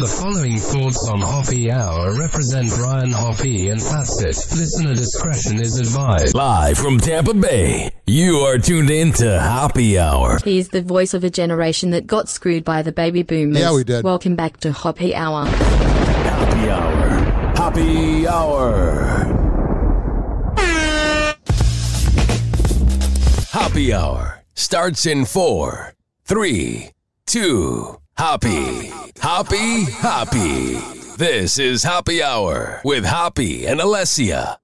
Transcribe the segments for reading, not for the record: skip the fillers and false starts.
The following thoughts on Hoppe Hour represent Brian Hoppe and Fastest. Listener discretion is advised. Live from Tampa Bay, you are tuned in to Hoppe Hour. He's the voice of a generation that got screwed by the baby boomers. Yeah, we did. Welcome back to Hoppe Hour. Hoppe Hour. Hoppe Hour. Hoppe Hour starts in 4, 3, 2, Hoppe. Hoppe, Hoppe. This is Hoppe Hour with Hoppe and Allessia.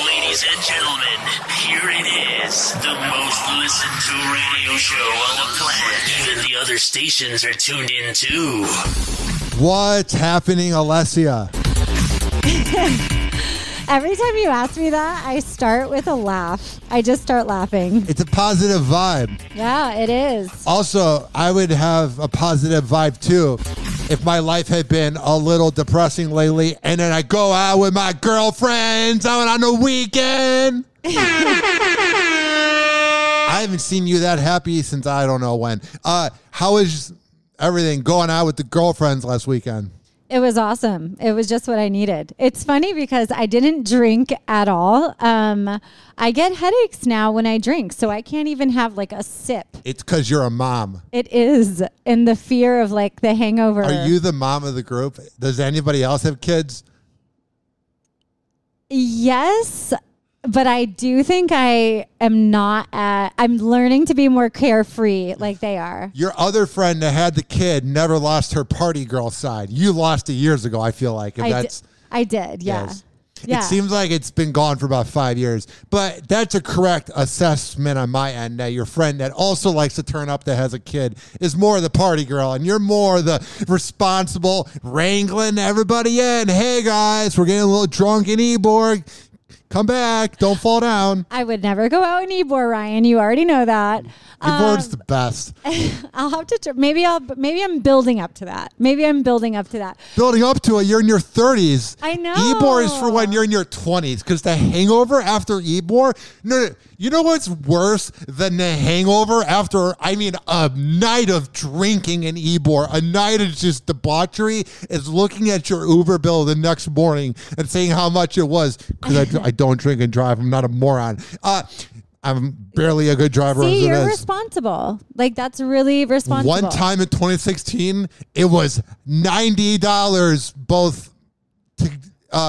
Ladies and gentlemen, here it is. The most listened to radio show on the planet. Even the other stations are tuned in too. What's happening, Allessia? Every time you ask me that, I start with a laugh. I just start laughing. It's a positive vibe. Yeah, it is. Also, I would have a positive vibe too if my life had been a little depressing lately and then I go out with my girlfriends out on the weekend. I haven't seen you that happy since I don't know when. How is everything going out with the girlfriends last weekend? It was awesome. It was just what I needed. It's funny because I didn't drink at all. I get headaches now when I drink, so I can't even have like a sip. It's because you're a mom. It is. And the fear of like the hangover. Are you the mom of the group? Does anybody else have kids? Yes. But I do think I am not I'm learning to be more carefree like they are. Your other friend that had the kid never lost her party girl side. You lost it years ago, I feel like. I did, yeah. Yes. Yeah. It seems like it's been gone for about 5 years. But that's a correct assessment on my end. That your friend that also likes to turn up that has a kid is more the party girl. And you're more the responsible wrangling everybody in. Hey, guys, we're getting a little drunk in Ybor. Come back. Don't fall down. I would never go out in Ybor, Ryan. You already know that. Ybor's the best. I'll have to. Maybe I'm building up to that. Building up to it. You're in your 30s. I know. Ybor is for when you're in your 20s because the hangover after Ybor. No, you know what's worse than the hangover after? I mean, a night of drinking in Ybor, a night of just debauchery, is looking at your Uber bill the next morning and saying how much it was because I don't drink and drive. I'm not a moron. I'm barely a good driver. See, you're responsible. Like, that's really responsible. One time in 2016, it was $90 both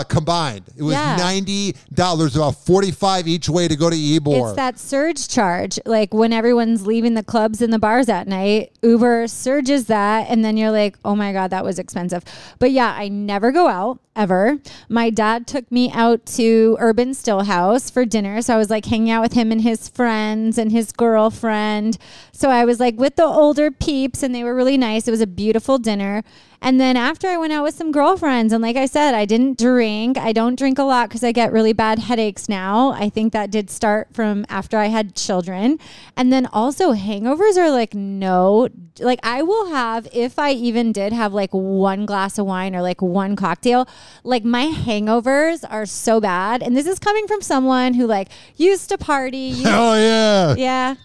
combined. It was $90, about $45 each way to go to Ybor. It's that surge charge. Like, when everyone's leaving the clubs and the bars at night, Uber surges that, and then you're like, oh my God, that was expensive. But yeah, I never go out, ever. My dad took me out to Urban Stillhouse for dinner, so I was like hanging out with him and his friends and his girlfriend. So I was like with the older peeps, and they were really nice. It was a beautiful dinner. And then after I went out with some girlfriends, and like I said, I didn't drink. I don't drink a lot because I get really bad headaches now. I think that did start from after I had children. And then also hangovers are like, no, like I will have, if I even did have like one glass of wine or like one cocktail, like my hangovers are so bad. And this is coming from someone who like used to party. Oh yeah. Yeah.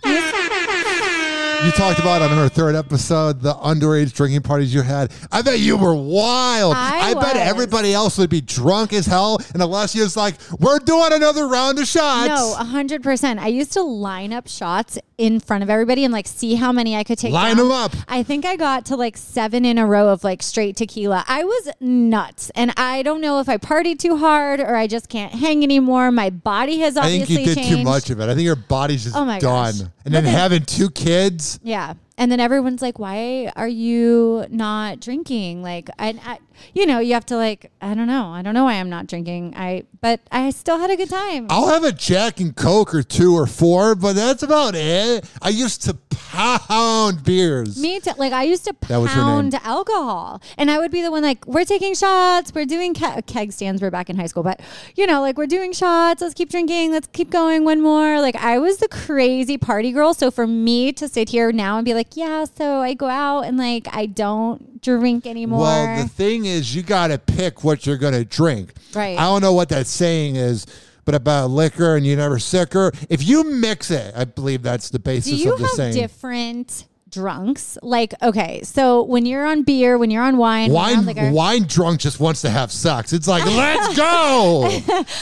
You talked about on her third episode the underage drinking parties you had. I bet you were wild. I bet everybody else would be drunk as hell. And Alessia's like, we're doing another round of shots. No, 100%. I used to line up shots in front of everybody and like see how many I could take. Line them up. I think I got to like 7 in a row of like straight tequila. I was nuts. And I don't know if I partied too hard or I just can't hang anymore. My body has obviously changed. I think you did too much of it. I think your body's just done. Gosh. And then having 2 kids. Yeah. And then everyone's like, why are you not drinking? Like, I you know, you have to like, I don't know why I'm not drinking. But I still had a good time. I'll have a Jack and Coke or 2 or 4, but that's about it. I used to pound beers. Me too. Like I used to pound alcohol, and I would be the one like, we're taking shots. We're doing keg stands. We're back in high school, but you know, like we're doing shots. Let's keep drinking. Let's keep going. One more. Like I was the crazy party girl. So for me to sit here now and be like, yeah, so I go out and like I don't drink anymore. Well, the thing is, you got to pick what you're going to drink. Right. I don't know what that saying is, but about liquor and you never sicker. If you mix it, I believe that's the basis of the saying. Do you have different drunks. Like, okay, so when you're on beer, when you're on wine, wine drunk just wants to have sex. It's like, let's go.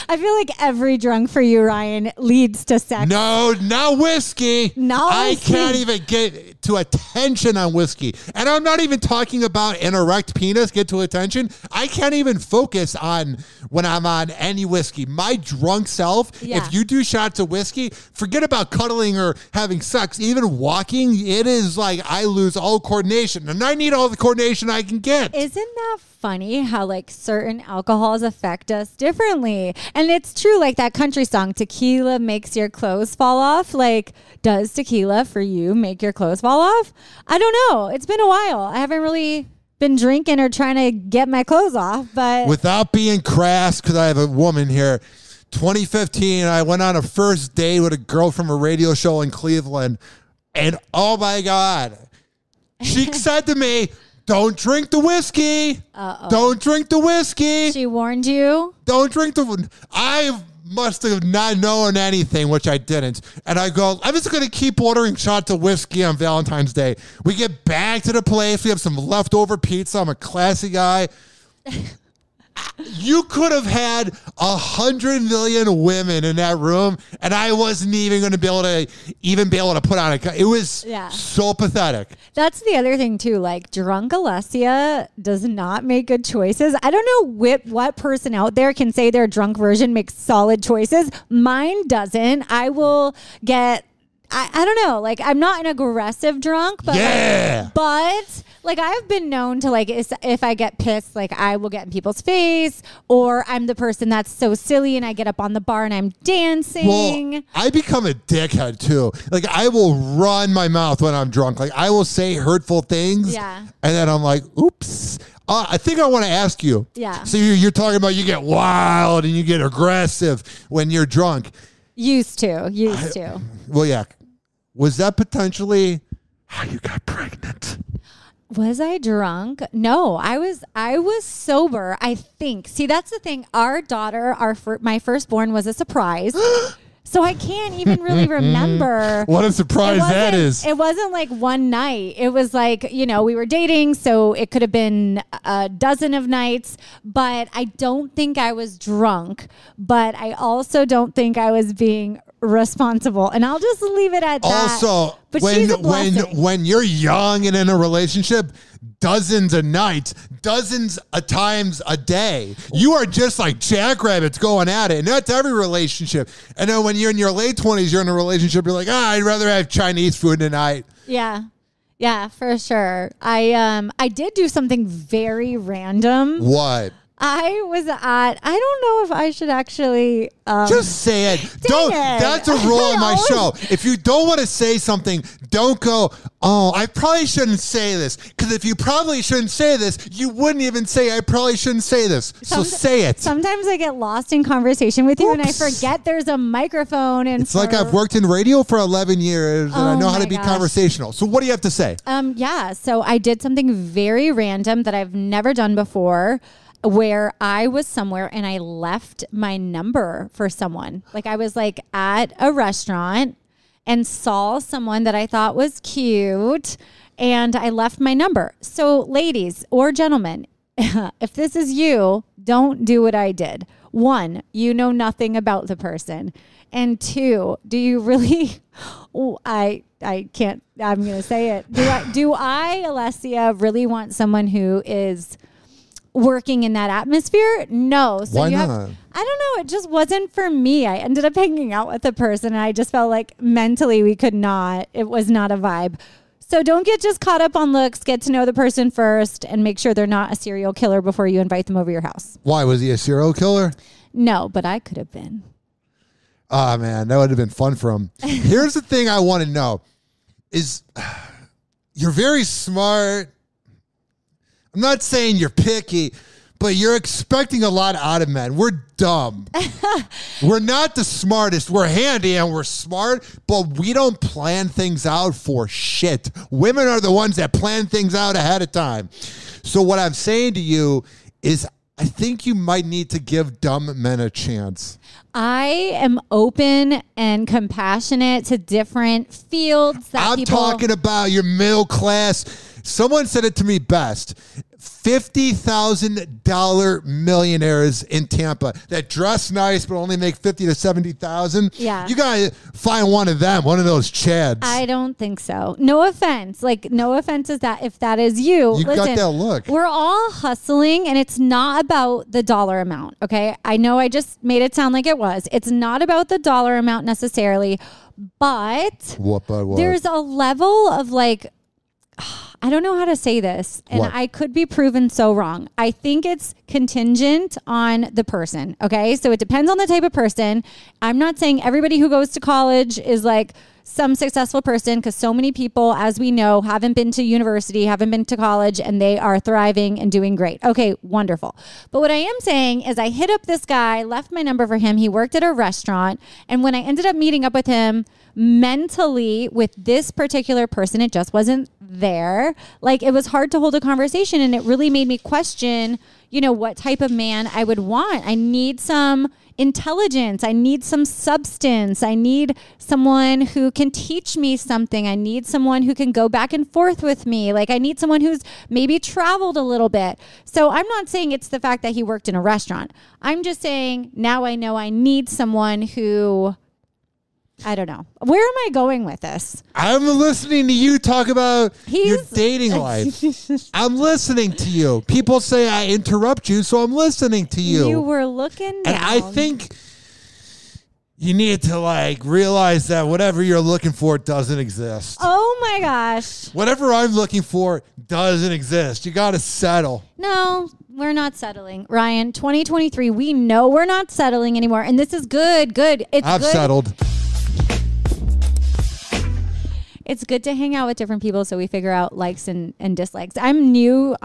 I feel like every drunk for you, Ryan, leads to sex. No, not whiskey. No, I can't even get to attention on whiskey. And I'm not even talking about an erect penis get to attention. I can't even focus on when I'm on any whiskey. My drunk self, if you do shots of whiskey, forget about cuddling or having sex. Even walking, it is like I lose all coordination. And I need all the coordination I can get. Isn't that funny how like certain alcohols affect us differently? And it's true, like that country song, tequila makes your clothes fall off. Like, does tequila for you make your clothes fall off? I don't know. It's been a while. I haven't really been drinking or trying to get my clothes off, but without being crass, because I have a woman here, 2015, I went on a first date with a girl from a radio show in Cleveland, and oh my God, she said to me, don't drink the whiskey. Don't drink the whiskey. She warned you? Don't drink the... I must have not known anything, which I didn't. And I go, I'm just going to keep ordering shots of whiskey on Valentine's Day. We get back to the place. We have some leftover pizza. I'm a classy guy. You could have had 100 million women in that room, and I wasn't even going to be able to put on a... It was so pathetic. That's the other thing, too. Like, drunk Allessia does not make good choices. I don't know what person out there can say their drunk version makes solid choices. Mine doesn't. I will get... I don't know. Like, I'm not an aggressive drunk, but like I've been known to, like, if I get pissed, like I will get in people's face, or I'm the person that's so silly and I get up on the bar and I'm dancing. Well, I become a dickhead too. Like, I will run my mouth when I'm drunk. Like, I will say hurtful things. Yeah. And then I'm like, oops. I think I want to ask you. Yeah. So you're talking about you get wild and you get aggressive when you're drunk. Used to. Well, yeah. Was that potentially how you got pregnant? Was I drunk? No, I was sober, I think. See, that's the thing. Our daughter, my firstborn, was a surprise. So I can't even really remember. What a surprise that is. It wasn't like one night. It was like, we were dating, so it could have been a dozen of nights. But I don't think I was drunk. But I also don't think I was being responsible. And I'll just leave it at that. Also, but she's a blessing. when you're young and in a relationship, dozens of nights, dozens of times a day, you are just like jackrabbits going at it. And that's every relationship. And then when you're in your late 20s, you're in a relationship, you're like, I'd rather have Chinese food tonight. Yeah. Yeah, for sure. I did do something very random. What? I was at, I don't know if I should actually... just say it. That's a rule in my show. If you don't want to say something, don't go, I probably shouldn't say this. Because if you probably shouldn't say this, you wouldn't even say, I probably shouldn't say this. So say it. Sometimes I get lost in conversation with you and I forget there's a microphone. And it's like I've worked in radio for 11 years and I know how to be conversational. So what do you have to say? So I did something very random that I've never done before, where I was somewhere and I left my number for someone. Like, I was like at a restaurant and saw someone that I thought was cute and I left my number. So ladies or gentlemen, if this is you, don't do what I did. 1, you know nothing about the person. And 2, do you really, I can't, I'm going to say it. Do I, Allessia, really want someone who is working in that atmosphere? No. So why not? I don't know. It just wasn't for me. I ended up hanging out with a person and I just felt like mentally it was not a vibe. So don't get just caught up on looks. Get to know the person first and make sure they're not a serial killer before you invite them over your house. Why? Was he a serial killer? No, but I could have been. Oh, man, that would have been fun for him. Here's the thing I want to know is you're very smart. I'm not saying you're picky, but you're expecting a lot out of men. We're dumb. We're not the smartest. We're handy and we're smart, but we don't plan things out for shit. Women are the ones that plan things out ahead of time. So what I'm saying to you is I think you might need to give dumb men a chance. I am open and compassionate to different fields that I'm talking about your middle class. Someone said it to me best. $50,000 millionaires in Tampa that dress nice but only make $50,000 to $70,000. Yeah, you gotta find one of them, one of those chads. I don't think so. No offense, no offense is that if that is you. You got that look. We're all hustling, and it's not about the dollar amount. Okay, I know I just made it sound like it was. It's not about the dollar amount necessarily, but what? There's a level of I don't know how to say this, and I could be proven so wrong. I think it's contingent on the person, okay? So it depends on the type of person. I'm not saying everybody who goes to college is some successful person, because so many people, as we know, haven't been to university, haven't been to college, and they are thriving and doing great. Okay, wonderful. But what I am saying is I hit up this guy, left my number for him. He worked at a restaurant, and when I ended up meeting up with him, mentally with this particular person, it just wasn't there. It was hard to hold a conversation, and it really made me question, what type of man I would want. I need some intelligence. I need some substance. I need someone who can teach me something. I need someone who can go back and forth with me. I need someone who's maybe traveled a little bit. So I'm not saying it's the fact that he worked in a restaurant. I'm just saying now I know I need someone who, I don't know. Where am I going with this? I'm listening to you talk about your dating life. I'm listening to you. People say I interrupt you, so I'm listening to you. You were looking down. And I think you need to realize that whatever you're looking for doesn't exist. Oh my gosh. Whatever I'm looking for doesn't exist. You got to settle. No, we're not settling. Ryan, 2023, we know we're not settling anymore. And this is good. I've settled. It's good to hang out with different people so we figure out likes and dislikes. I'm new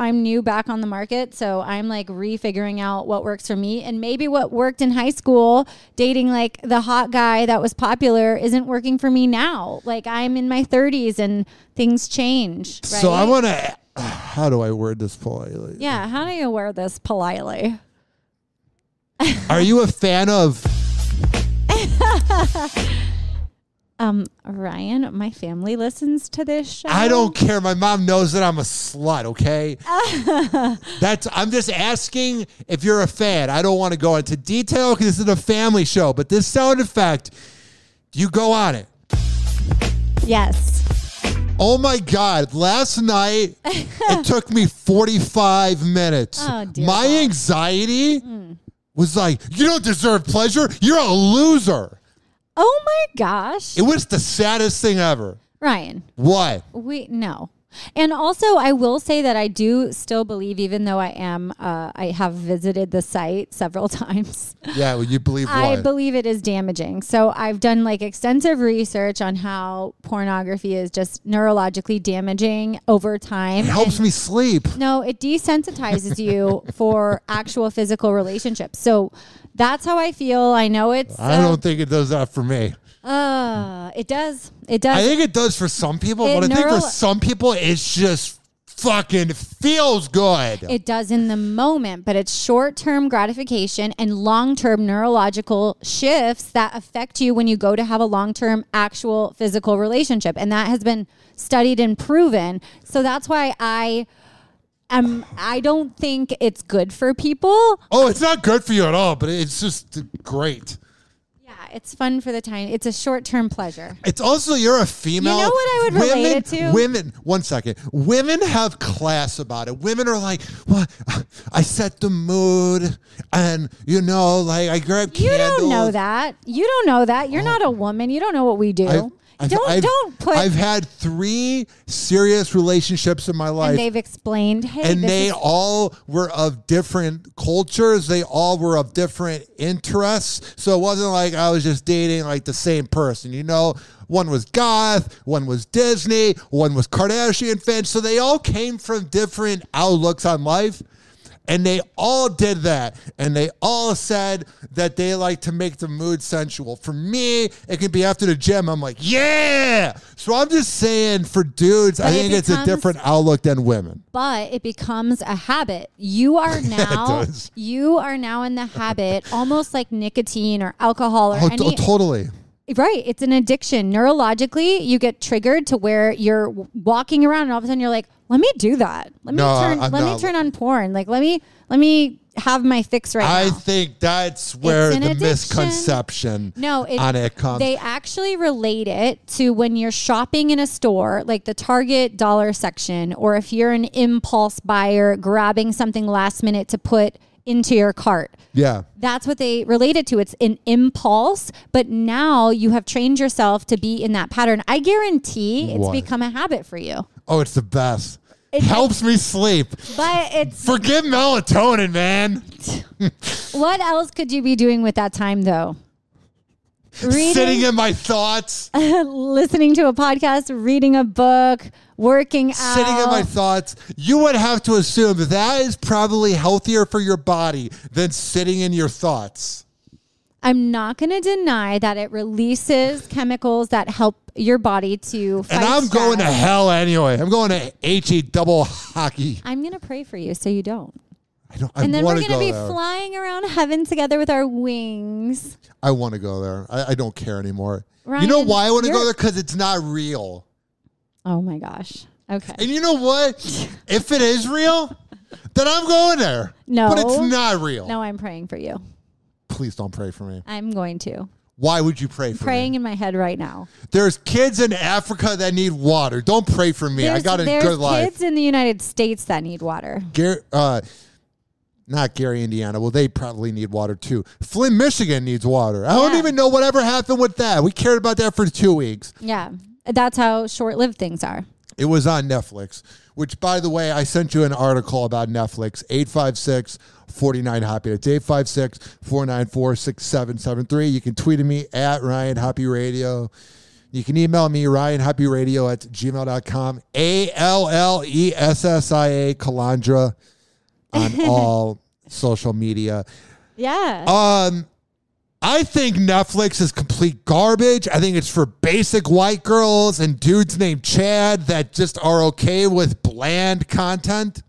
back on the market, so I'm refiguring out what works for me, and maybe what worked in high school, dating the hot guy that was popular, isn't working for me now. I'm in my 30s and things change. Right? So I want to, how do I word this politely? Yeah, how do you word this politely? Are you a fan of... Ryan, my family listens to this show. I don't care. My mom knows that I'm a slut, okay? I'm just asking if you're a fan. I don't want to go into detail because this is a family show, but this sound effect, you go on it. Yes. Oh my God. Last night, it took me 45 minutes. Oh, dear my God. Anxiety was you don't deserve pleasure. You're a loser. Oh my gosh. It was the saddest thing ever. Ryan. What? No. And also, I will say that I do still believe, even though I have visited the site several times. Yeah, well, you believe what? I believe it is damaging. So I've done extensive research on how pornography is just neurologically damaging over time. It helps me sleep. No, it desensitizes you for actual physical relationships. So that's how I feel. I know it's... I don't think it does that for me. It does. It does. I think it does for some people, but I think for some people, it's just fucking feels good. It does in the moment, but it's short-term gratification and long-term neurological shifts that affect you when you go to have a long-term actual physical relationship. And that has been studied and proven. So that's why I don't think it's good for people. Oh, it's not good for you at all, but it's just great. It's fun for the time. It's a short-term pleasure. It's also, you're a female. You know what I would relate it to? One second. Women have class about it. Women are well, I set the mood and, I grab candles. You don't know that. You don't know that. You're not a woman. You don't know what we do. I've had 3 serious relationships in my life. And they've explained, hey, and they all were of different cultures. They all were of different interests. So it wasn't like I was just dating the same person. One was goth, one was Disney, one was Kardashian fan. So they all came from different outlooks on life. And they all did that. And they all said that they like to make the mood sensual. For me, it can be after the gym. I'm like, yeah. So I'm just saying for dudes, I think it's a different outlook than women. But it becomes a habit. You are now in the habit, almost like nicotine or alcohol or totally. Right. It's an addiction. Neurologically, you get triggered to where you're walking around and all of a sudden you're like, let me do that. Let me turn on porn. Like, let me have my fix right now. I think that's where the misconception on it comes. They actually relate it to when you're shopping in a store, like the Target dollar section, or if you're an impulse buyer grabbing something last minute to put into your cart. Yeah. That's what they relate it to. It's an impulse, but now you have trained yourself to be in that pattern. I guarantee it's become a habit for you. Oh, it's the best. It helps me sleep. But forget melatonin, man. What else could you be doing with that time, though? Sitting in my thoughts. Listening to a podcast, reading a book, working out. Sitting in my thoughts. You would have to assume that is probably healthier for your body than sitting in your thoughts. I'm not going to deny that it releases chemicals that help your body to fight And I'm stress. going to hell anyway. I'm going to HE double hockey. I'm going to pray for you so you don't. And then we're going to be there. flying around heaven together with our wings. I want to go there. I don't care anymore. Ryan, you know why I want to go there? Because it's not real. Oh my gosh. Okay. And you know what? If it is real, then I'm going there. No. But it's not real. No, I'm praying for you. Please don't pray for me. I'm going to. Why would you pray for me? Praying in my head right now. There's kids in Africa that need water. Don't pray for me. I got a good life. There's kids in the United States that need water. Not Gary, Indiana. Well, they probably need water too. Flint, Michigan needs water. I don't even know whatever happened with that. We cared about that for 2 weeks. Yeah. That's how short-lived things are. It was on Netflix, which, by the way, I sent you an article about Netflix, 856-49-HOPPY. It's 856-494-6773. You can tweet at me at Ryan Hoppe Radio. You can email me, ryanhoppyradio@gmail.com, ALLESSIA, Calandra, on all social media. Yeah. I think Netflix is complete garbage. I think it's for basic white girls and dudes named Chad that just are okay with bland content.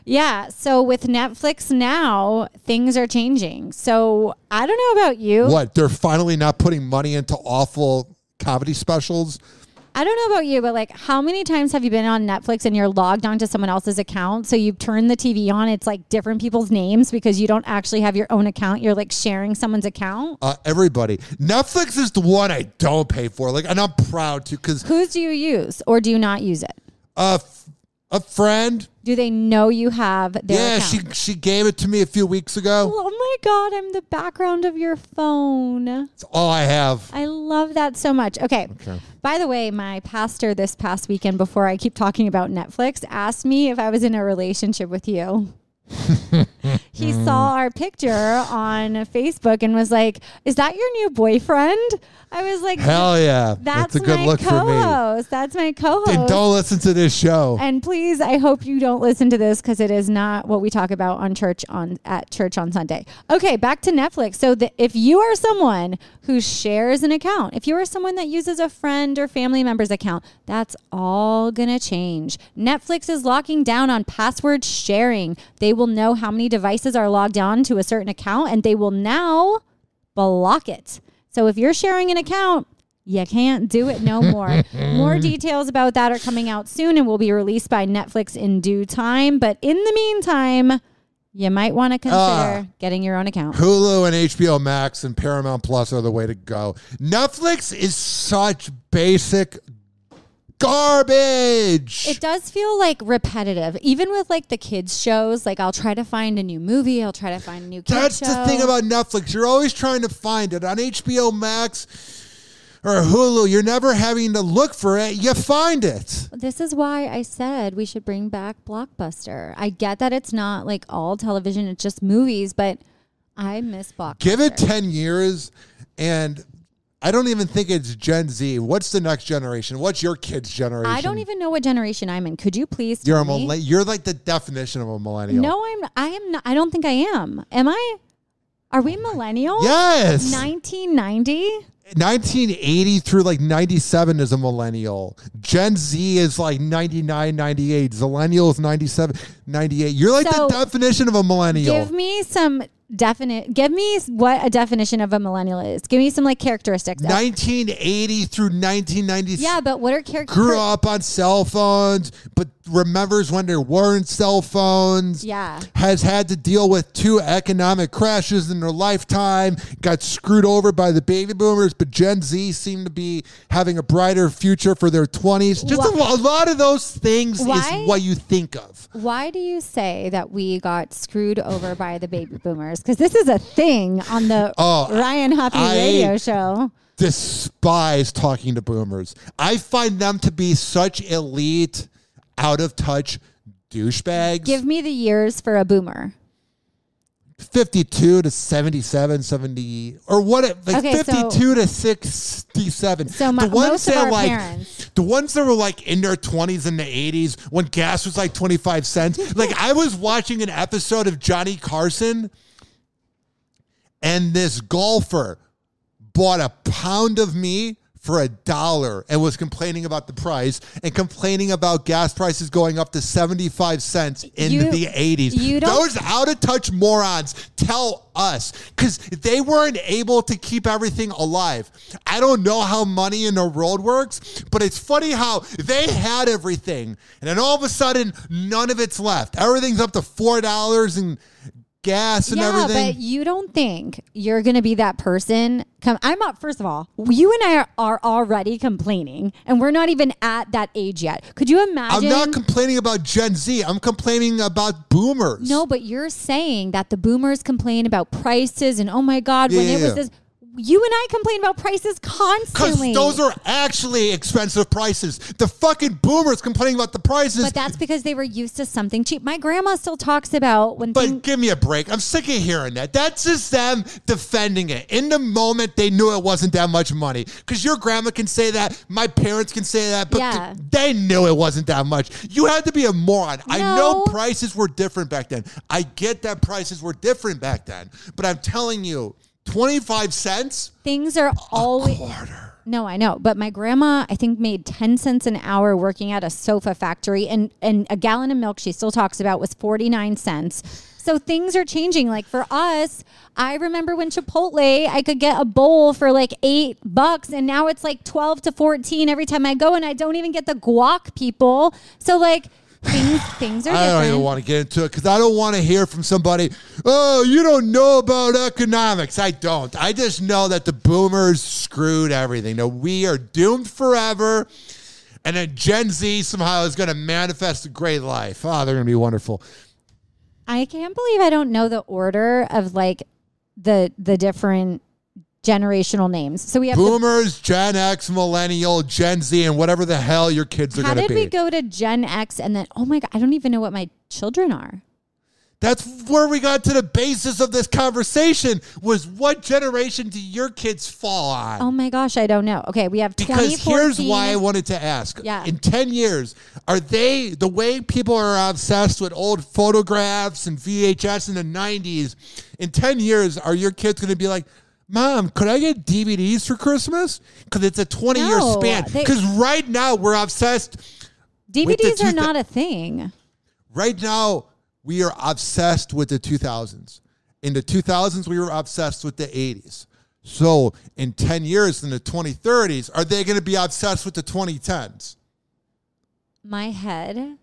Yeah. So with Netflix now, things are changing. So I don't know about you. What? They're finally not putting money into awful comedy specials? I don't know about you, but like how many times have you been on Netflix and you're logged onto someone else's account? So you turn the TV on, it's like different people's names because you don't actually have your own account. You're like sharing someone's account. Everybody. Netflix is the one I don't pay for. Like, and I'm proud to because. Whose do you use or do you not use it? A friend. Do they know you have their account? Yeah, she gave it to me a few weeks ago. Oh my God, I'm the background of your phone. That's all I have. I love that so much. Okay. By the way, my pastor this past weekend, before I keep talking about Netflix, asked me if I was in a relationship with you. He saw our picture on Facebook and was like, "Is that your new boyfriend?" I was like, "Hell yeah, that's a good look for me." That's my co-host. Then don't listen to this show. And please, I hope you don't listen to this because it is not what we talk about at church on Sunday. Okay, back to Netflix. So if you are someone who shares an account, if you are someone that uses a friend or family member's account, that's all gonna change. Netflix is locking down on password sharing. They will know how many devices are logged on to a certain account, and they will now block it. So if you're sharing an account, you can't do it no more. More details about that are coming out soon and will be released by Netflix in due time. But in the meantime, you might want to consider getting your own account. Hulu and HBO Max and Paramount Plus are the way to go. Netflix is such basic garbage. It does feel like repetitive, even with like the kids shows. Like I'll try to find a new movie, I'll try to find a new kids show. That's the thing about Netflix. You're always trying to find it on HBO Max or Hulu. You're never having to look for it. You find it. This is why I said we should bring back Blockbuster. I get that it's not like all television, it's just movies, but I miss Blockbuster. Give it 10 years and I don't even think it's Gen Z. What's the next generation? What's your kid's generation? I don't even know what generation I'm in. Could you please You're tell me? You're like the definition of a millennial. No, I am not. I don't think I am. Am I? Are we millennial? Yes. 1990? 1980 through like 97 is a millennial. Gen Z is like 99, 98. Zillennial is 97, 98. You're like the definition of a millennial. Give me what a definition of a millennial is. Give me some like characteristics. 1980 through 1990. Yeah, but what are characteristics? Grew up on cell phones, but remembers when there weren't cell phones. Yeah. Has had to deal with 2 economic crashes in their lifetime. Got screwed over by the baby boomers, but Gen Z seem to be having a brighter future for their 20s. Just a lot of those things is what you think of. Why do you say that we got screwed over by the baby boomers? Because this is a thing on the Ryan Hoppe radio show. Despise talking to boomers. I find them to be such elite, out of touch douchebags. Give me the years for a boomer. 52 to 77, 70, or what? Like okay, 52 to 67. So most of our parents. The ones that were like in their 20s in the 80s when gas was like 25 cents. Like I was watching an episode of Johnny Carson, and this golfer bought a pound of meat for $1 and was complaining about the price and complaining about gas prices going up to 75 cents in the 80s. Those out-of-touch morons tell us because they weren't able to keep everything alive. I don't know how money in the world works, but it's funny how they had everything and then all of a sudden none of it's left. Everything's up to $4 and gas and everything. Yeah, but you don't think you're going to be that person. I'm up. First of all, you and I are already complaining, and we're not even at that age yet. Could you imagine? I'm not complaining about Gen Z. I'm complaining about boomers. No, but you're saying that the boomers complain about prices and, oh my God, when it was this. You and I complain about prices constantly. Because those are actually expensive prices. The fucking boomers complaining about the prices. But that's because they were used to something cheap. My grandma still talks about when But give me a break. I'm sick of hearing that. That's just them defending it. In the moment, they knew it wasn't that much money. Because your grandma can say that. My parents can say that. But they knew it wasn't that much. You had to be a moron. No. I know prices were different back then. I get that prices were different back then. But I'm telling you, 25 cents? Things are always... A quarter. No, I know. But my grandma, I think, made 10 cents an hour working at a sofa factory. And a gallon of milk she still talks about was 49 cents. So things are changing. Like for us, I remember when Chipotle, I could get a bowl for like $8 and now it's like 12 to 14 every time I go and I don't even get the guac, people. So like... Things are different. I don't even want to get into it because I don't want to hear from somebody, oh, you don't know about economics. I don't. I just know that the boomers screwed everything. That we are doomed forever. And then Gen Z somehow is going to manifest a great life. Oh, they're going to be wonderful. I can't believe I don't know the order of like the different generational names. So we have boomers, Gen X, millennial, Gen Z, and whatever the hell your kids are going to be. How did we go to Gen X and then, oh my God, I don't even know what my children are. That's where we got to the basis of this conversation was what generation do your kids fall on? Oh my gosh, I don't know. Okay, we have 2014. Because here's why I wanted to ask. Yeah. In 10 years, are they, the way people are obsessed with old photographs and VHS in the 90s, in 10 years, are your kids going to be like, Mom, could I get DVDs for Christmas? Because it's a 20-year span. Because right now we're obsessed. DVDs are not a thing. Right now we are obsessed with the 2000s. In the 2000s we were obsessed with the 80s. So in 10 years, in the 2030s, are they going to be obsessed with the 2010s? My head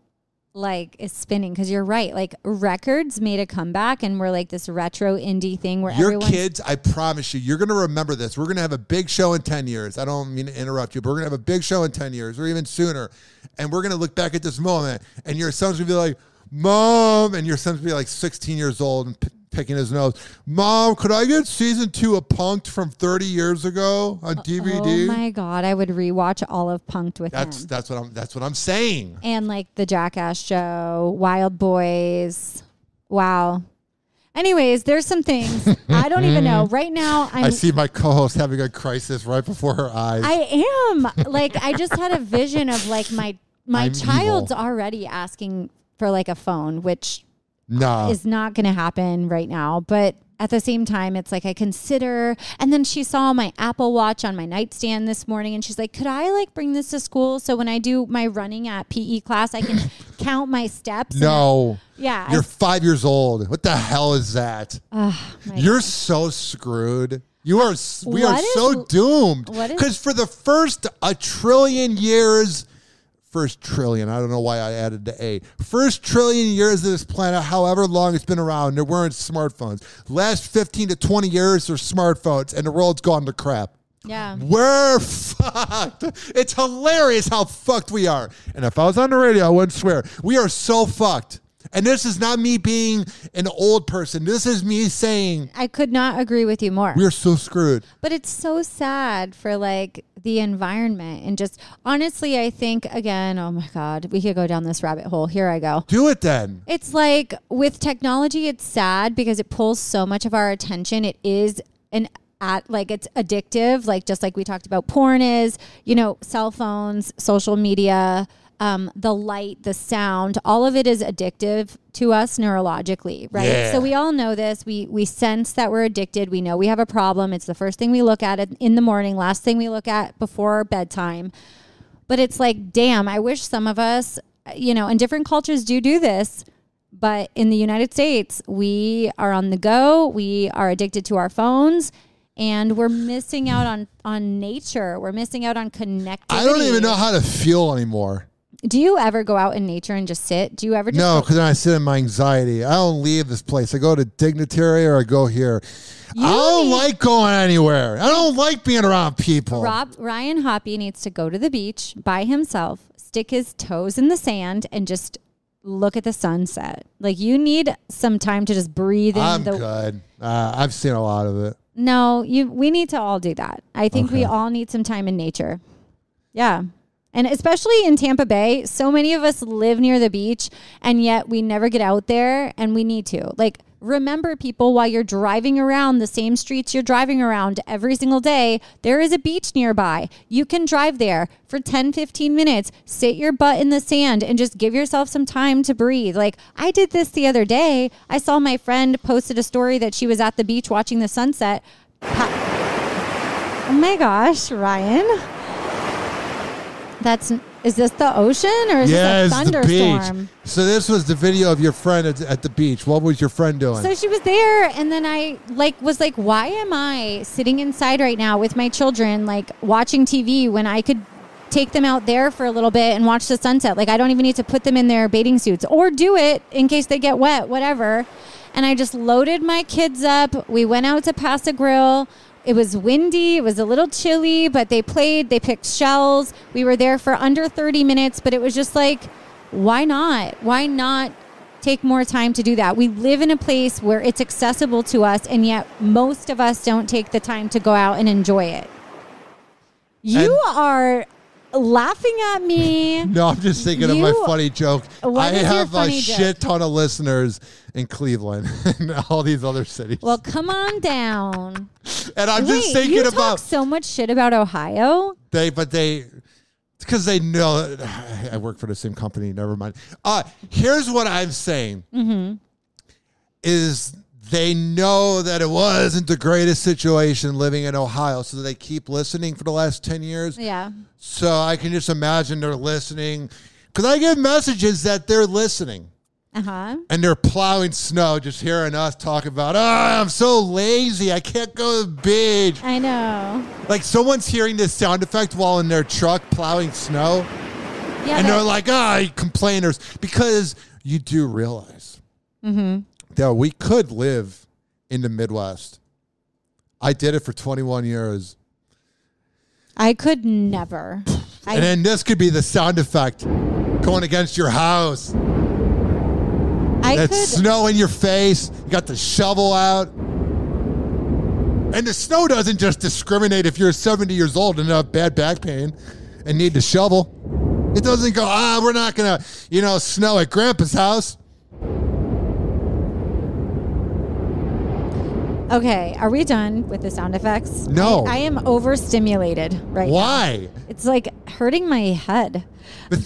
is spinning because you're right. Like records made a comeback and we're like this retro indie thing where your kids, I promise you, you're going to remember this. We're going to have a big show in 10 years. I don't mean to interrupt you, but we're going to have a big show in 10 years or even sooner. And we're going to look back at this moment and your son's going to be like, Mom, and your son's going to be like 16 years old and picking his nose. Mom, could I get season 2 of Punk'd from 30 years ago on DVD? Oh my God, I would rewatch all of Punk'd with him. That's what I'm saying. And like the Jackass show, Wild Boys. Wow. Anyways, there's some things I don't even know. Right now, I see my co-host having a crisis right before her eyes. I am. Like, I just had a vision of like my I'm child's evil. already asking for like a phone, which No. is not going to happen right now. But at the same time, it's like I consider. And then she saw my Apple Watch on my nightstand this morning, and she's like, "Could I like bring this to school so when I do my running at PE class, I can count my steps?" No. Yeah. You're 5 years old. What the hell is that? You're so screwed. We are so doomed. what is- Because for the first a trillion years, first trillion, I don't know why I added the A. First trillion years of this planet, however long it's been around, there weren't smartphones. Last 15 to 20 years, there's smartphones, and the world's gone to crap. Yeah. We're fucked. It's hilarious how fucked we are. And if I was on the radio, I wouldn't swear. We are so fucked. And this is not me being an old person. This is me saying I could not agree with you more. we're so screwed. But it's so sad for like the environment and just honestly, I think again, oh my God, we could go down this rabbit hole. Here I go. Do it then. It's like with technology, it's sad because it pulls so much of our attention. It is it's addictive, like just like we talked about porn is, cell phones, social media, the light, the sound, all of it is addictive to us neurologically, right? Yeah. So we all know this. We sense that we're addicted. We know we have a problem. It's the first thing we look at in the morning, last thing we look at before bedtime. But it's like, damn, I wish some of us, and different cultures do this. But in the United States, we are on the go. We are addicted to our phones. And we're missing out on nature. We're missing out on connectivity. I don't even know how to feel anymore. Do you ever go out in nature and just sit? Do you ever just No, because then I sit in my anxiety. I don't leave this place. I go to Dignitary or I go here. I don't like going anywhere. I don't like being around people. Ryan Hoppe needs to go to the beach by himself, stick his toes in the sand, and just look at the sunset. Like, you need some time to just breathe in. I'm good. I've seen a lot of it. No, we need to all do that. I think we all need some time in nature. Yeah. And especially in Tampa Bay, so many of us live near the beach, and yet we never get out there, and we need to. Like, remember, people, while you're driving around the same streets you're driving around every single day, there is a beach nearby. You can drive there for 10, 15 minutes, sit your butt in the sand, and just give yourself some time to breathe. Like, I did this the other day. I saw my friend posted a story that she was at the beach watching the sunset. Oh my gosh, Ryan. Is this the ocean or is this a thunderstorm? The beach. So this was the video of your friend at the beach. What was your friend doing? So she was there, and then I was like, why am I sitting inside right now with my children, like watching TV when I could take them out there for a little bit and watch the sunset? Like, I don't even need to put them in their bathing suits or do it in case they get wet, whatever. And I just loaded my kids up. We went out to Pass Grill. It was windy. It was a little chilly, but they played. They picked shells. We were there for under 30 minutes, but it was just like, why not? Why not take more time to do that? We live in a place where it's accessible to us, and yet most of us don't take the time to go out and enjoy it. You are laughing at me. No, I'm just thinking of my funny joke. I is your have a funny joke? shit ton of listeners in Cleveland and all these other cities. Well, come on down. And I'm just thinking you about talk so much shit about Ohio. because they know I work for the same company. Never mind. Here's what I'm saying is they know that it wasn't the greatest situation living in Ohio, so they keep listening for the last 10 years. Yeah. So I can just imagine they're listening because I get messages that they're listening. And they're plowing snow, just hearing us talk about, I'm so lazy. I can't go to the beach. I know. Like someone's hearing this sound effect while in their truck plowing snow. Yeah, And they're like, complainers. Because you do realize that we could live in the Midwest. I did it for 21 years. I could never. And then this could be the sound effect going against your house. That's snow in your face. You got the shovel out. And the snow doesn't just discriminate if you're 70 years old and have bad back pain and need the shovel. It doesn't go, we're not going to, snow at Grandpa's house. Okay, are we done with the sound effects? No. I am overstimulated right now. Why? It's like hurting my head. But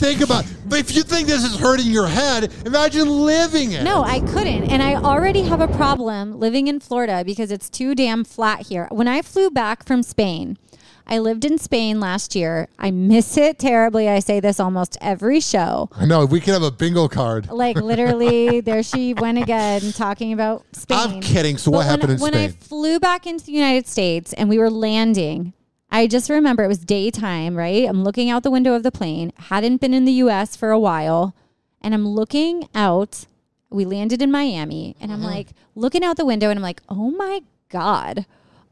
but if you think this is hurting your head, imagine living it. No, I couldn't. And I already have a problem living in Florida because it's too damn flat here. When I flew back from Spain, I lived in Spain last year. I miss it terribly. I say this almost every show. I know. We could have a bingo card. Like literally, there she went again talking about Spain. I'm kidding. So what happened in Spain? When I flew back into the United States and we were landing, I just remember it was daytime, right? I'm looking out the window of the plane. Hadn't been in the U.S. for a while. And I'm looking out. We landed in Miami. And I'm like looking out the window and I'm like, oh my God.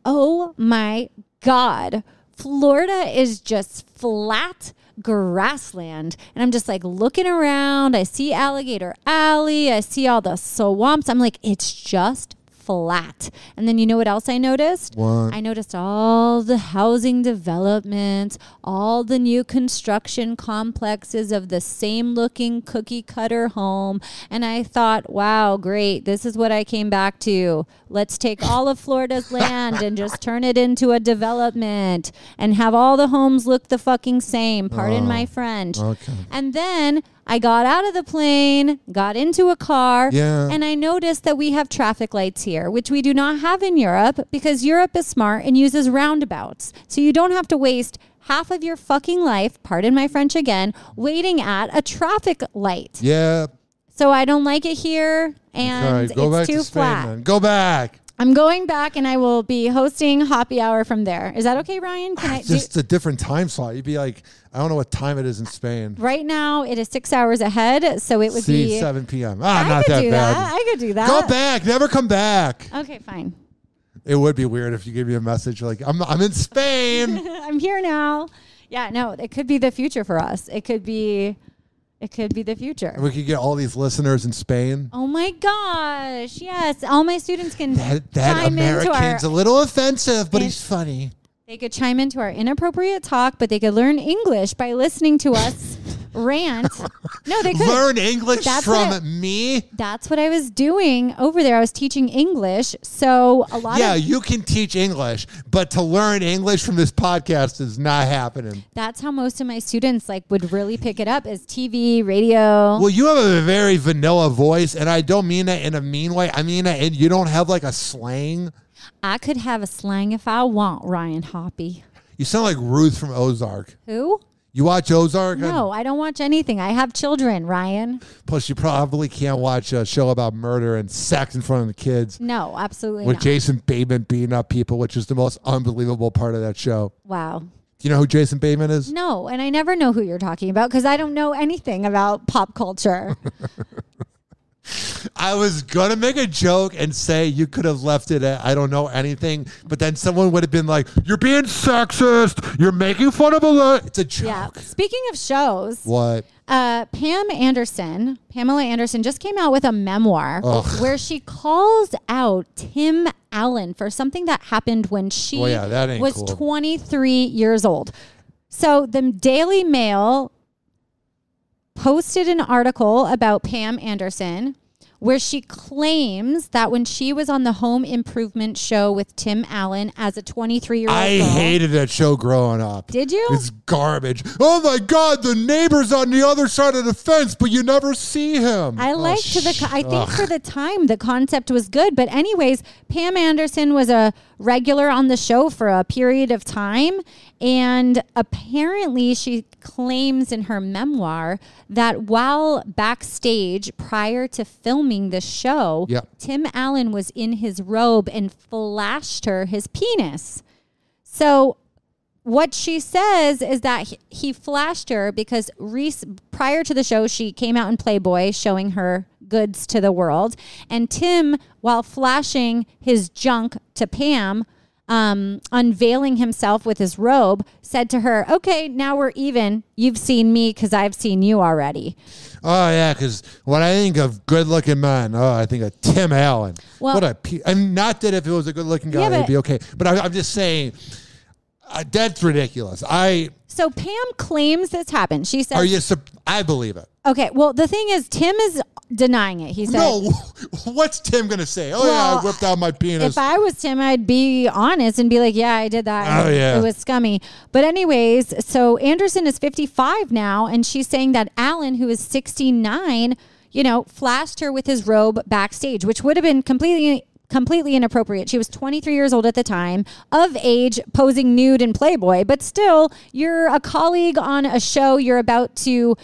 Oh my God. Florida is just flat grassland. And I'm just like looking around. I see Alligator Alley. I see all the swamps. I'm like, it's just flat. And then you know what else I noticed? What? I noticed all the housing developments, all the new construction complexes of the same looking cookie cutter home. And I thought, wow, great. This is what I came back to. Let's take all of Florida's land and just turn it into a development and have all the homes look the fucking same. Pardon my French. Okay. And then I got out of the plane, got into a car, and I noticed that we have traffic lights here, which we do not have in Europe because Europe is smart and uses roundabouts. So you don't have to waste half of your fucking life, pardon my French again, waiting at a traffic light. Yeah. So I don't like it here, and it's too flat. Man. Go back. I'm going back, and I will be hosting Hoppy Hour from there. Is that okay, Ryan? Can I just a different time slot? You'd be like, I don't know what time it is in Spain. Right now, it is 6 hours ahead, so it would be 7 p.m. I not could that do bad. that. I could do that. Go back. Never come back. Okay, fine. It would be weird if you gave me a message like, I'm in Spain. I'm here now. Yeah, no, it could be the future for us. It could be the future. And we could get all these listeners in Spain. Oh my gosh. Yes. All my students can that chime American's a little offensive, but he's funny. They could chime into our inappropriate talk, but they could learn English by listening to us rant. No, they could learn English from me. That's what I was doing over there. I was teaching English. So a lot of you can teach English, but to learn English from this podcast is not happening. That's how most of my students would really pick it up is TV, radio. Well, you have a very vanilla voice, and I don't mean that in a mean way. I mean that you don't have like a slang. I could have a slang if I want, Ryan Hoppy. You sound like Ruth from Ozark. Who? You watch Ozark? No, I don't watch anything. I have children, Ryan. Plus, you probably can't watch a show about murder and sex in front of the kids. No, absolutely With not. Jason Bateman beating up people, which is the most unbelievable part of that show. Wow. Do you know who Jason Bateman is? No, and I never know who you're talking about because I don't know anything about pop culture. I was going to make a joke and say you could have left it at I don't know anything, but then someone would have been like, you're being sexist. You're making fun of It's a joke. Yeah. Speaking of shows. What? Pamela Anderson just came out with a memoir where she calls out Tim Allen for something that happened when she was cool. 23 years old. So the Daily Mail posted an article about Pam Anderson where she claims that when she was on the Home Improvement show with Tim Allen as a 23-year-old I hated that show growing up. Did you? It's garbage. Oh my God, the neighbor's on the other side of the fence, but you never see him. I think for the time the concept was good, but anyways, Pam Anderson was a regular on the show for a period of time, and apparently she claims in her memoir that while backstage prior to filming the show, Tim Allen was in his robe and flashed her his penis. So what she says is that he flashed her because prior to the show, she came out in Playboy showing her goods to the world. And Tim, while flashing his junk to Pam, unveiling himself with his robe, said to her, okay, now we're even. You've seen me because I've seen you already. Oh, yeah, because when I think of good-looking men, I think of Tim Allen. Well, not that if it was a good-looking guy, it'd be okay. But I'm just saying, that's ridiculous. So Pam claims this happened. She says, I believe it. Okay, well, the thing is, Tim is denying it. He said, no, what's Tim going to say? Oh, Well, yeah, I whipped out my penis. if I was Tim, I'd be honest and be like, yeah, I did that. Oh, yeah. It was scummy. But anyways, so Anderson is 55 now, and she's saying that Alan, who is 69, flashed her with his robe backstage, which would have been completely inappropriate. She was 23 years old at the time, of age, posing nude in Playboy, but still, you're a colleague on a show you're about to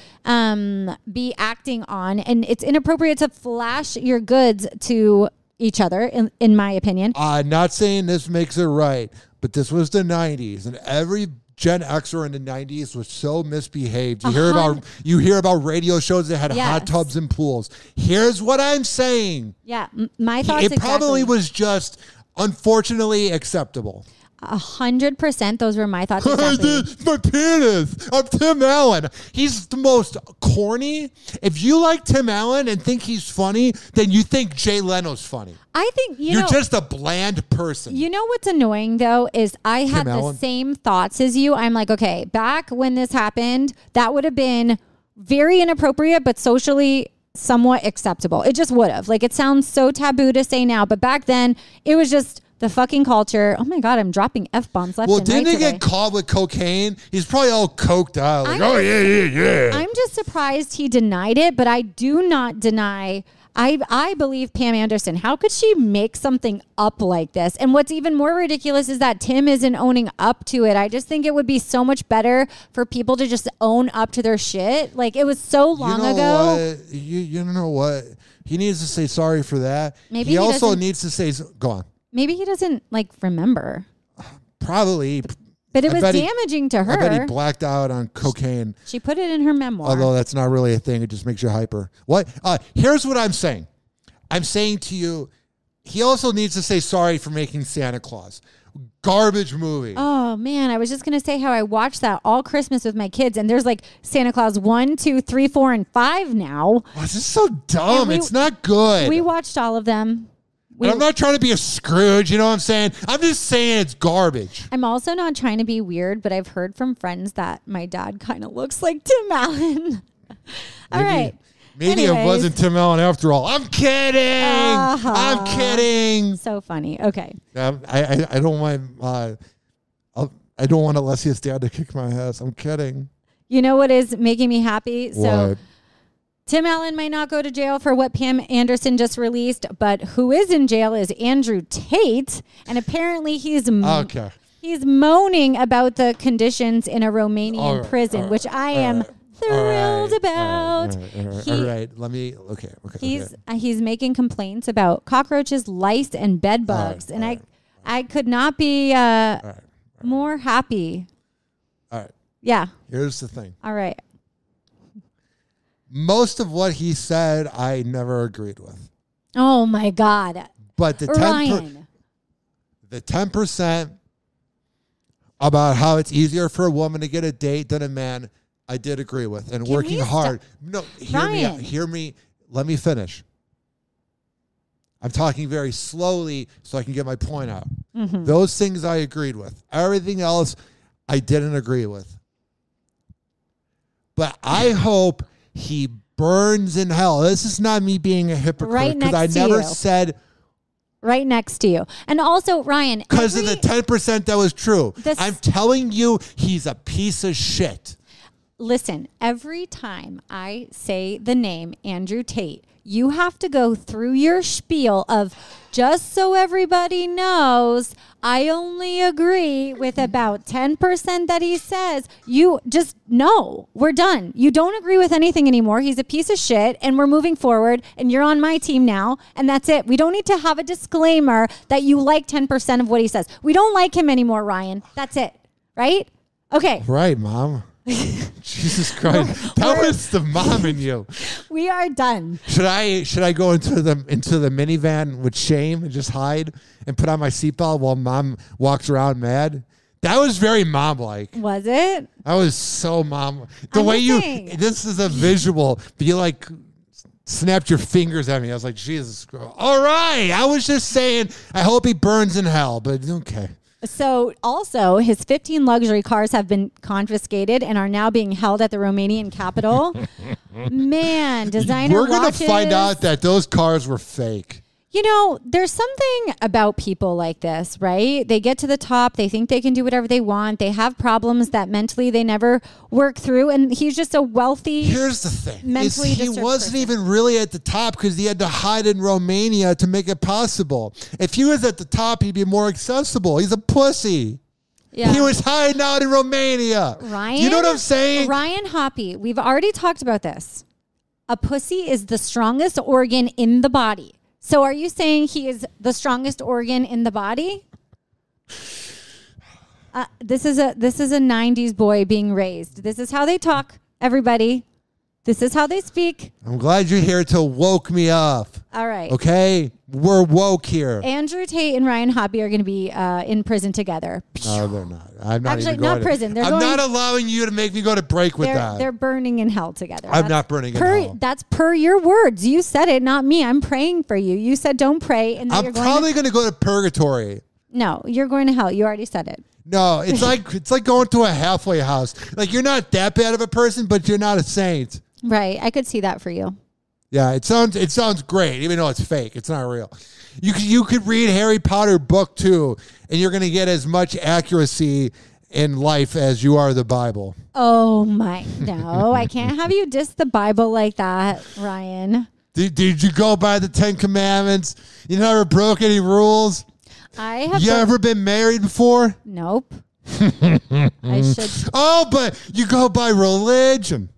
be acting on, and it's inappropriate to flash your goods to each other, in my opinion. I'm not saying this makes it right, but this was the 90s, and every Gen Xer in the 90s was so misbehaved. You hear about radio shows that had hot tubs and pools. Here's what I'm saying. Yeah, my thoughts. It probably was just unfortunately acceptable. 100%. Those were my thoughts. Exactly. My penis. I'm Tim Allen. He's the most corny. If you like Tim Allen and think he's funny, then you think Jay Leno's funny. I think you're just a bland person. You know what's annoying though is I had the same thoughts as you. I'm like, okay, back when this happened, that would have been very inappropriate, but socially somewhat acceptable. It just would have. Like, it sounds so taboo to say now, but back then it was just the fucking culture. Oh my God, I'm dropping F-bombs left and right. Well, didn't he get caught with cocaine? He's probably all coked out. Like, yeah. I'm just surprised he denied it, but I do not deny. I believe Pam Anderson. How could she make something up like this? And what's even more ridiculous is that Tim isn't owning up to it. I just think it would be so much better for people to just own up to their shit. Like, it was so long ago. You know what? He needs to say sorry for that. Maybe he also needs to say, go on. Maybe he doesn't remember. Probably. But it was damaging to her. I bet he blacked out on cocaine. She put it in her memoir. Although that's not really a thing. It just makes you hyper. What? Here's what I'm saying. I'm saying to you, he also needs to say sorry for making Santa Claus. Garbage movie. Oh, man. I was just going to say how I watched that all Christmas with my kids. And there's Santa Claus 1, 2, 3, 4, and 5 now. Oh, this is so dumb. It's not good. We watched all of them. And I'm not trying to be a Scrooge, you know what I'm saying? I'm just saying it's garbage. I'm also not trying to be weird, but I've heard from friends that my dad kind of looks like Tim Allen. All right. Maybe it wasn't Tim Allen after all. I'm kidding. I'm kidding. So funny. Okay. I don't want I don't want Alessia's dad to kick my ass. I'm kidding. You know what is making me happy? What? So Tim Allen might not go to jail for what Pam Anderson just released, but who is in jail is Andrew Tate, and apparently he's moaning about the conditions in a Romanian prison, which I am thrilled about. All right. Let me. Okay. He's making complaints about cockroaches, lice, and bed bugs, I could not be more happy. All right. Yeah. Here's the thing. All right. Most of what he said, I never agreed with. Oh my God! But the 10% about how it's easier for a woman to get a date than a man, I did agree with, and working hard. No, hear me out. Hear me. Let me finish. I'm talking very slowly so I can get my point out. Mm-hmm. Those things I agreed with. Everything else, I didn't agree with. But I hope he burns in hell. This is not me being a hypocrite because I never said right next to you. And also, Ryan, because of the 10% that was true. I'm telling you, he's a piece of shit. Listen, every time I say the name Andrew Tate, you have to go through your spiel of, just so everybody knows, I only agree with about 10% that he says. You just know, we're done. You don't agree with anything anymore. He's a piece of shit, and we're moving forward, and you're on my team now, and that's it. We don't need to have a disclaimer that you like 10% of what he says. We don't like him anymore, Ryan. That's it. Right? Okay. Right, Mom. Jesus Christ. That was the mom in you. We are done. Should I go into the minivan with shame and just hide and put on my seatbelt while Mom walks around mad? That was very mom-like. Was it? That was so mom. This is a visual, but you snapped your fingers at me. I was like, Jesus Christ. All right. I was just saying, I hope he burns in hell, but okay. So also his 15 luxury cars have been confiscated and are now being held at the Romanian capital. Man, designer We're going to watches. find out that those cars were fake. You know, there's something about people like this, right? They get to the top. They think they can do whatever they want. They have problems that mentally they never work through. And he's just a wealthy, Here's the thing. mentally He disturbed wasn't person. even really at the top because he had to hide in Romania to make it possible. If he was at the top, he'd be more accessible. He's a pussy. Yeah. He was hiding out in Romania. Ryan, You know what I'm saying? Ryan Hoppe, we've already talked about this. A pussy is the strongest organ in the body. So are you saying he is the strongest organ in the body? This is a 90s boy being raised. This is how they talk, everybody. This is how they speak. I'm glad you're here to woke me up. All right. Okay? We're woke here. Andrew Tate and Ryan Hoppe are going to be in prison together. No, they're not. I'm not Actually, even going not prison. They're I'm going- not allowing you to make me go to break with that. They're burning in hell together. I'm not burning in hell. That's per your words. You said it, not me. I'm praying for you. You said don't pray, and then I'm you're going probably going to go to purgatory. No, you're going to hell. You already said it. No, it's like going to a halfway house. Like you're not that bad of a person, but you're not a saint. Right. I could see that for you. Yeah, it sounds great, even though it's fake. It's not real. You could read Harry Potter book 2, and you're going to get as much accuracy in life as you are the Bible. Oh my, no, I can't have you diss the Bible like that, Ryan. Did you go by the 10 Commandments? You never broke any rules? I have. You ever been married before? Nope. I should. Oh, but you go by religion.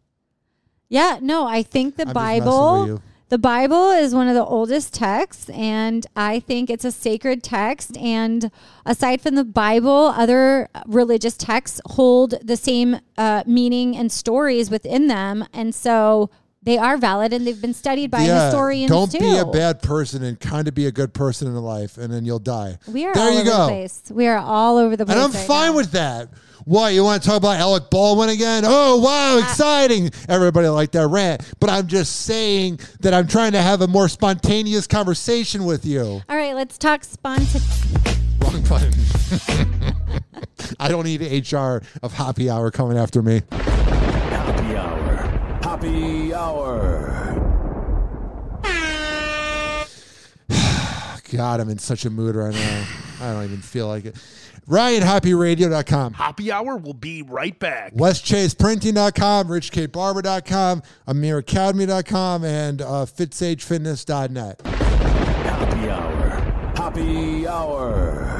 Yeah, no, I think the I'm just messing with you. The Bible is one of the oldest texts, and I think it's a sacred text. And aside from the Bible, other religious texts hold the same meaning and stories within them. And so they are valid, and they've been studied by historians don't too. be a bad person and kind of be a good person in life, and then you'll die. We are there all you over go. the place. We are all over the place. And I'm right fine now. with that. What, you want to talk about Alec Baldwin again? Oh, wow, exciting. Everybody liked that rant. But I'm just saying that I'm trying to have a more spontaneous conversation with you. All right, let's talk Wrong button. I don't need HR of Hoppe Hour coming after me. Happy Hour. Happy Hour. God, I'm in such a mood right now. I don't even feel like it. RyanHoppyRadio.com. Happy Hour will be right back. WestChasePrinting.com, RichKBarber.com, AmirAcademy.com, and FitSageFitness.net. Happy Hour. Happy Hour.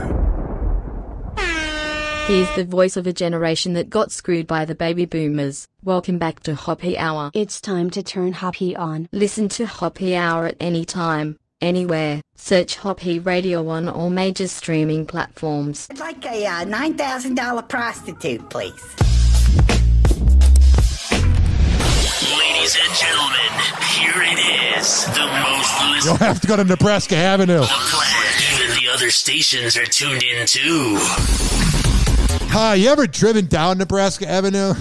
He's the voice of a generation that got screwed by the baby boomers. Welcome back to Hoppe Hour. It's time to turn Hoppe on. Listen to Hoppe Hour at any time, anywhere. Search Hoppe Radio on all major streaming platforms. I'd like a $9,000 prostitute, please. Ladies and gentlemen, here it is. The most You'll listened have to go to Nebraska Avenue. on the planet. Even the other stations are tuned in too. You ever driven down Nebraska Avenue?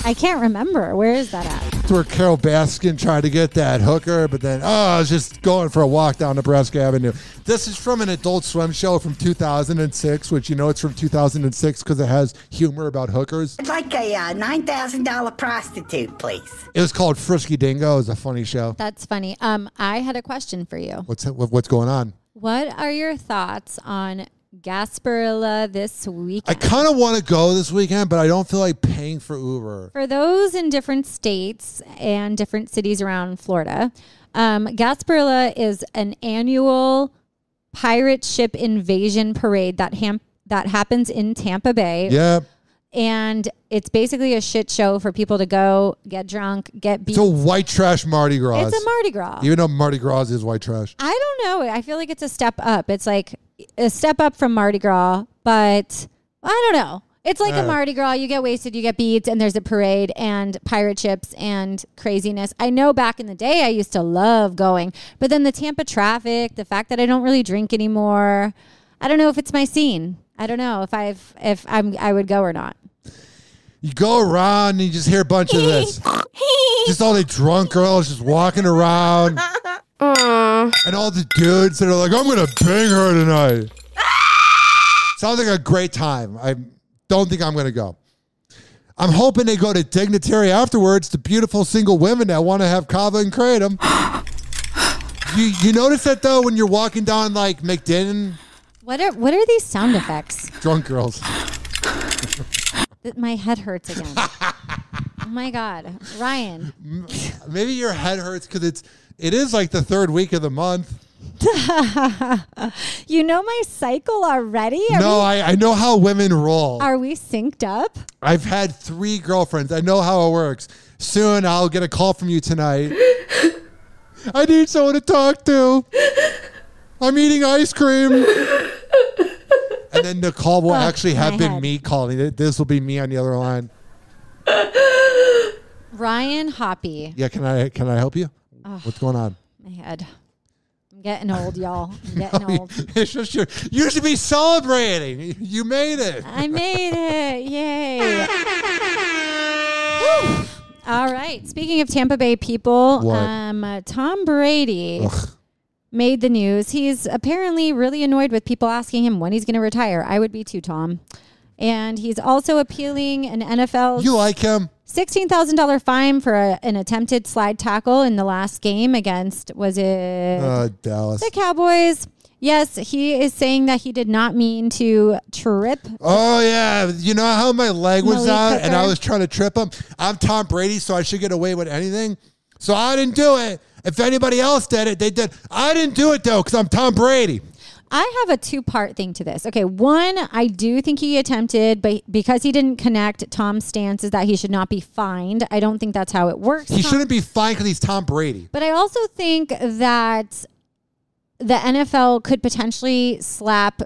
I can't remember. Where is that at? It's where Carol Baskin tried to get that hooker, but then, I was just going for a walk down Nebraska Avenue. This is from an Adult Swim show from 2006, which you know it's from 2006 because it has humor about hookers. I'd like a $9,000 prostitute, please. It was called Frisky Dingo. It was a funny show. That's funny. I had a question for you. What's going on? What are your thoughts on Gasparilla this I weekend? kind of want to go this weekend, but I don't feel like paying for Uber. For those in different states and different cities around Florida, Gasparilla is an annual pirate ship invasion parade that happens in Tampa Bay. Yep. And it's basically a shit show for people to go get drunk, get beat. It's a white trash Mardi Gras. It's a Mardi Gras. Even though Mardi Gras is white trash. I don't know. I feel like it's a step up. It's like a step up from Mardi Gras, but I don't know. It's like a Mardi Gras. You get wasted, you get beads, and there's a parade and pirate ships and craziness. I know back in the day I used to love going, but then the Tampa traffic, the fact that I don't really drink anymore, I don't know if it's my scene. I don't know if I would go or not. You go around and you just hear a bunch of this. Just all the drunk girls just walking around. And all the dudes that are like, I'm going to bang her tonight. Sounds like a great time. I don't think I'm going to go. I'm hoping they go to Dignitary afterwards, the beautiful single women that want to have kava and kratom. You notice that, though, when you're walking down, like, McDinn? What are these sound effects? Drunk girls. My head hurts again. Oh, my God. Ryan. Maybe your head hurts because it is like the third week of the month. You know my cycle already? I know how women roll. Are we synced up? I've had 3 girlfriends. I know how it works. Soon I'll get a call from you tonight. I need someone to talk to. I'm eating ice cream. And then the call will actually have been me calling. This will be me on the other line. Ryan Hoppe. Yeah, can I help you? What's going on? My head. I'm getting old, y'all. I'm getting old. It's just you should be celebrating. You made it. I made it. Yay. Woo. All right. Speaking of Tampa Bay people, Tom Brady made the news. He's apparently really annoyed with people asking him when he's going to retire. I would be too, Tom. And he's also appealing an NFL. You like him? $16,000 fine for an attempted slide tackle in the last game against, was it Dallas? The Cowboys. Yes, he is saying that he did not mean to trip. Oh, yeah. You know how my leg was Malik out Hooker? and I was trying to trip him? I'm Tom Brady, so I should get away with anything. So I didn't do it. If anybody else did it, they did. I didn't do it, though, because I'm Tom Brady. I have a 2-part thing to this. Okay, one, I do think he attempted, but because he didn't connect, Tom's stance is that he should not be fined. I don't think that's how it works. He shouldn't be fined because he's Tom Brady. But I also think that the NFL could potentially slap,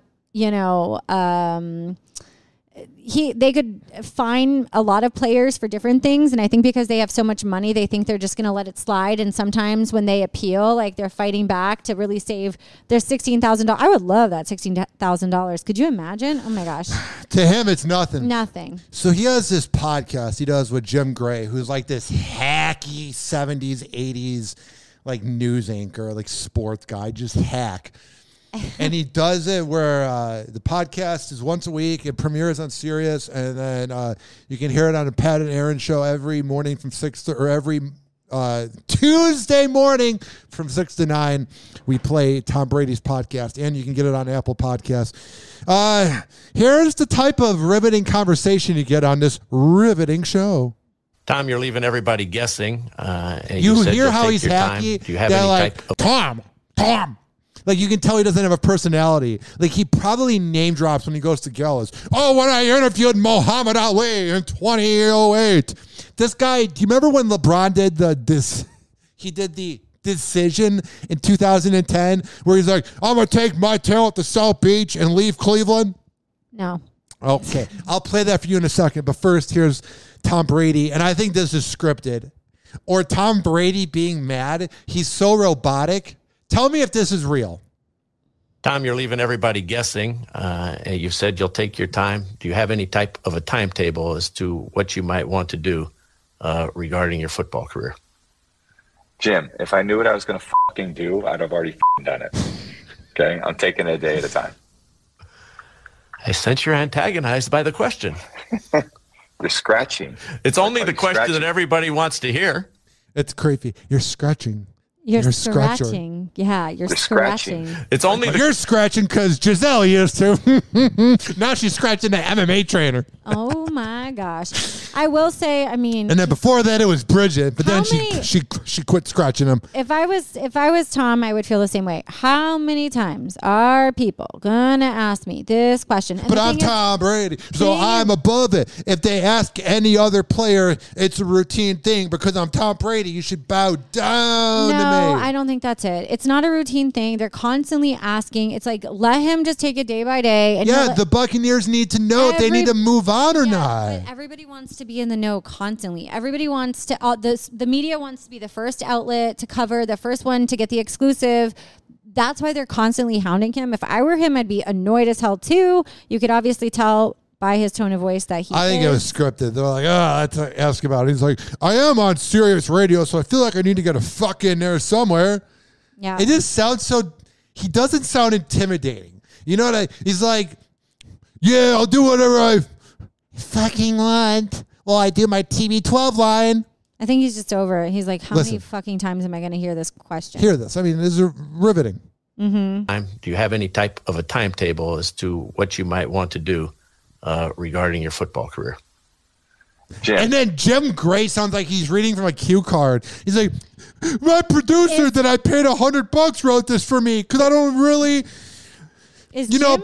they could fine a lot of players for different things. And I think because they have so much money, they think they're just going to let it slide. And sometimes when they appeal, like they're fighting back to really save their $16,000. I would love that $16,000. Could you imagine? Oh my gosh. To him, it's nothing. Nothing. So he has this podcast he does with Jim Gray, who's like this hacky 70s, 80s, like news anchor, like sports guy, just hack. And he does it where the podcast is once a week. It premieres on Sirius, and then you can hear it on the Pat and Aaron show every morning from 6 to, or every Tuesday morning from 6 to 9. We play Tom Brady's podcast, and you can get it on Apple Podcasts. Here's the type of riveting conversation you get on this riveting show. Tom, you're leaving everybody guessing. You hear how he's hacky? Do you have any like, type of Tom. Like, you can tell he doesn't have a personality. Like, he probably name drops when he goes to galas. Oh, when I interviewed Muhammad Ali in 2008. This guy, do you remember when LeBron did the decision in 2010 where he's like, I'm going to take my tail to South Beach and leave Cleveland? No. Okay. I'll play that for you in a second. But first, here's Tom Brady. And I think this is scripted. Or Tom Brady being mad. He's so robotic. Tell me if this is real. Tom, you're leaving everybody guessing. You said you'll take your time. Do you have any type of a timetable as to what you might want to do regarding your football career? Jim, if I knew what I was going to fucking do, I'd have already fucking done it. Okay? I'm taking it a day at a time. I sense you're antagonized by the question. You're scratching. It's only the question that everybody wants to hear. It's creepy. You're scratching. You're scratching. Yeah, you're scratching. It's only you're scratching because Giselle used to. Now she's scratching the MMA trainer. Oh my gosh! I will say, I mean, and then before that it was Bridget, but then she quit scratching him. If I was Tom, I would feel the same way. How many times are people gonna ask me this question? And but I'm Tom Brady, so I'm above it. If they ask any other player, it's a routine thing. Because I'm Tom Brady, you should bow down to me. No, I don't think that's it. It's not a routine thing. They're constantly asking. It's like, let him just take it day by day. And yeah, the Buccaneers need to know if they need to move on or not. But everybody wants to be in the know constantly. Everybody wants to, the media wants to be the first outlet to cover, the first one to get the exclusive. That's why they're constantly hounding him. If I were him, I'd be annoyed as hell too. You could obviously tell by his tone of voice that I think it was scripted. They're like, let's ask about it. He's like, I am on Sirius Radio, so I feel like I need to get a fuck in there somewhere. Yeah. It just sounds so, he doesn't sound intimidating. You know what he's like, Yeah, I'll do whatever I fucking want. Well, I do my TB12 line. I think he's just over it. He's like, how many fucking times am I going to hear this question? Hear this. I mean, this is riveting. Mm-hmm. Do you have any type of a timetable as to what you might want to do regarding your football career? Jim. And then Jim Gray sounds like he's reading from a cue card. He's like, my producer that I paid $100 wrote this for me because I don't really,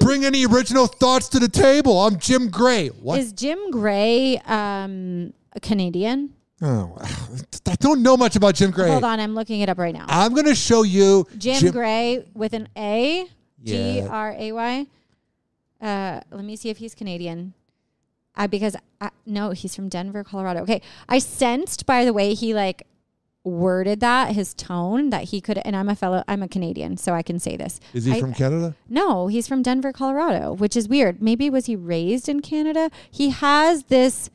bring any original thoughts to the table. I'm Jim Gray. What? Is Jim Gray a Canadian? Oh, I don't know much about Jim Gray. Hold on, I'm looking it up right now. I'm going to show you Jim Gray with an A, Gray. Let me see if he's Canadian. No, he's from Denver, Colorado. Okay, I sensed by the way he like worded that, his tone, that he could. And I'm a Canadian, so I can say this. Is he from Canada? No, he's from Denver, Colorado, which is weird. Maybe was he raised in Canada? He has this.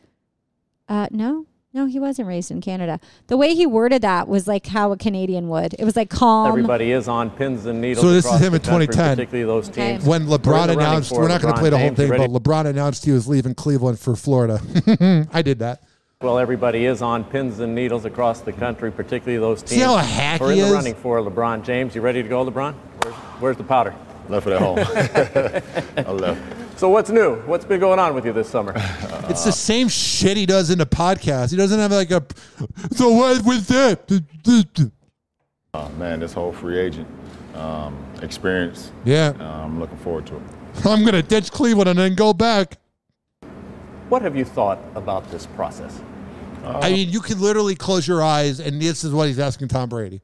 No, he wasn't raised in Canada. The way he worded that was like how a Canadian would. It was like calm. Everybody is on pins and needles. So this is him in 2010. Particularly those teams. When LeBron announced, we're not going to play the whole thing, but LeBron announced he was leaving Cleveland for Florida. I did that. Well, everybody is on pins and needles across the country, particularly those teams. See how hacky We're he in the is? running for LeBron James. You ready to go, LeBron? Where's the powder? Left it at home. I left. So what's new? What's been going on with you this summer? It's the same shit he does in the podcast. He doesn't have like a. So what with that? Man, this whole free agent experience. Yeah. I'm looking forward to it. I'm gonna ditch Cleveland and then go back. What have you thought about this process? I mean, you can literally close your eyes, and this is what he's asking Tom Brady.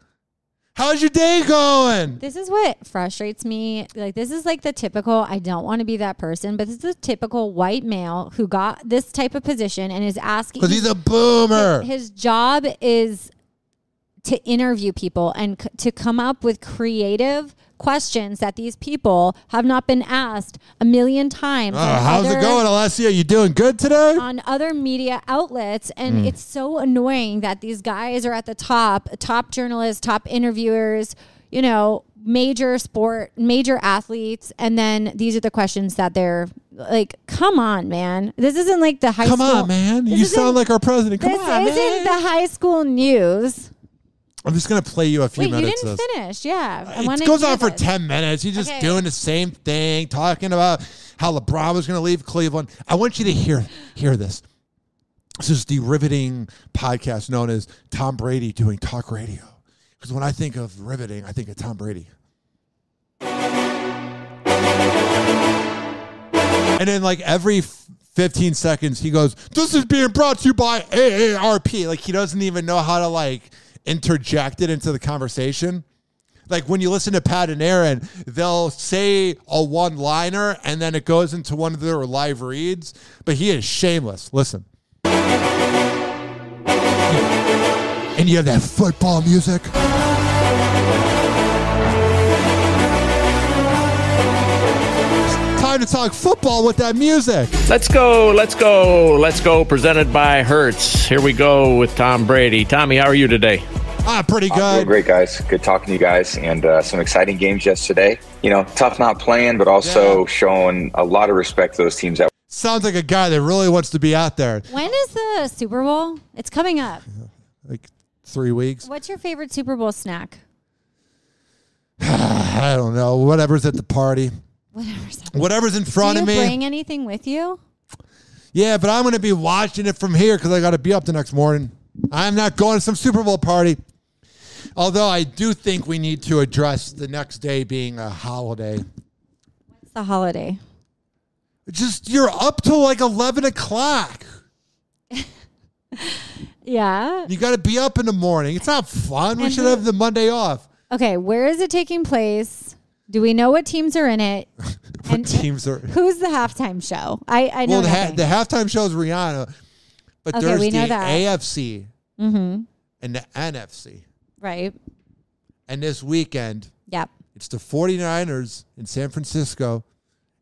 How's your day going? This is what frustrates me. Like, this is like the typical, I don't want to be that person, but this is the typical white male who got this type of position and is asking. Because he's a boomer. His job is to interview people and to come up with creative questions that these people have not been asked a million times. How's it going, Allessia? You doing good today? On other media outlets. And it's so annoying that these guys are at the top journalists, top interviewers, major sport, major athletes. And then these are the questions that they're like, come on, man. This isn't like the high school. Come on, man. You sound like our president. Come on, This isn't the high school news. I'm just going to play you a few minutes. Wait, you didn't finish. Yeah. It goes on for 10 minutes. He's just doing the same thing, talking about how LeBron was going to leave Cleveland. I want you to hear this. This is the riveting podcast known as Tom Brady doing talk radio. Because when I think of riveting, I think of Tom Brady. And then like every 15 seconds, he goes, this is being brought to you by AARP. Like he doesn't even know how to like interject it into the conversation. Like when you listen to Pat and Aaron, they'll say a one-liner and then it goes into one of their live reads, but he is shameless. Listen. And you have that football music. It's time to talk football with that music. Let's go. Presented by Hertz. Here we go with Tom Brady. Tommy, how are you today? Pretty good. Doing great, guys. Good talking to you guys. And some exciting games yesterday. Tough not playing, but also showing a lot of respect to those teams that. Sounds like a guy that really wants to be out there. When is the Super Bowl? It's coming up. Like 3 weeks. What's your favorite Super Bowl snack? I don't know. Whatever's at the party. Whatever's in front of me. Do you bring anything with you? Yeah, but I'm going to be watching it from here because I got to be up the next morning. I'm not going to some Super Bowl party. Although I do think we need to address the next day being a holiday. What's the holiday? Just you're up till like 11 o'clock. Yeah. You got to be up in the morning. It's not fun. We should have the Monday off. Okay, where is it taking place? Do we know what teams are in it? Teams are? Who's the halftime show? I know. Well, the halftime show is Rihanna, but there's we know the that. AFC and the NFC. Right. And this weekend, it's the 49ers in San Francisco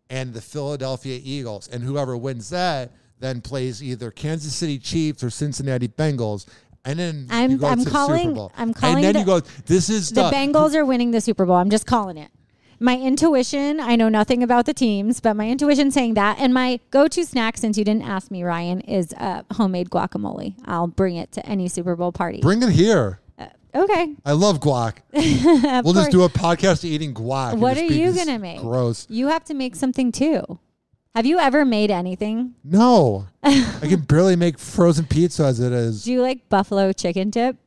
and the Philadelphia Eagles. And whoever wins that then plays either Kansas City Chiefs or Cincinnati Bengals. And then you go to the Super Bowl. I'm calling. And then you go, this is the Bengals are winning the Super Bowl. I'm just calling it. My intuition, I know nothing about the teams, but my intuition saying that. And my go-to snack, since you didn't ask me, Ryan, is homemade guacamole. I'll bring it to any Super Bowl party. Bring it here. Okay. I love guac. We'll just do a podcast eating guac. What are you going to make? Gross. You have to make something too. Have you ever made anything? No. I can barely make frozen pizza as it is. Do you like buffalo chicken dip?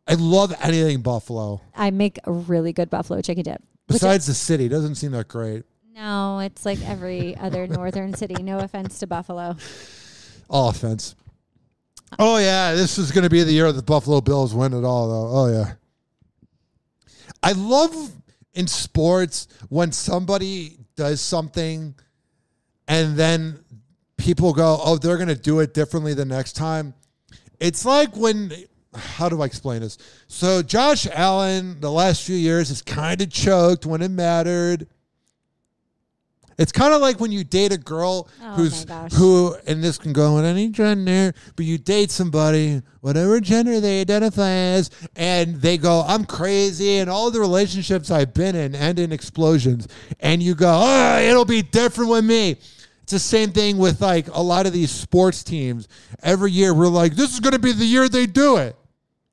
I love anything buffalo. I make a really good buffalo chicken dip. Besides the city, it doesn't seem that great. No, it's like every other northern city. No offense to Buffalo. All offense. Oh, yeah. This is going to be the year the Buffalo Bills win it all, though. Oh, yeah. I love in sports when somebody does something and then people go, oh, they're going to do it differently the next time. It's like when, how do I explain this? So Josh Allen, the last few years, has kind of choked when it mattered. It's kind of like when you date a girl who, and this can go in any gender, but you date somebody, whatever gender they identify as, and they go, I'm crazy, and all the relationships I've been in end in explosions. And you go, oh, it'll be different with me. It's the same thing with like a lot of these sports teams. Every year we're like, this is going to be the year they do it.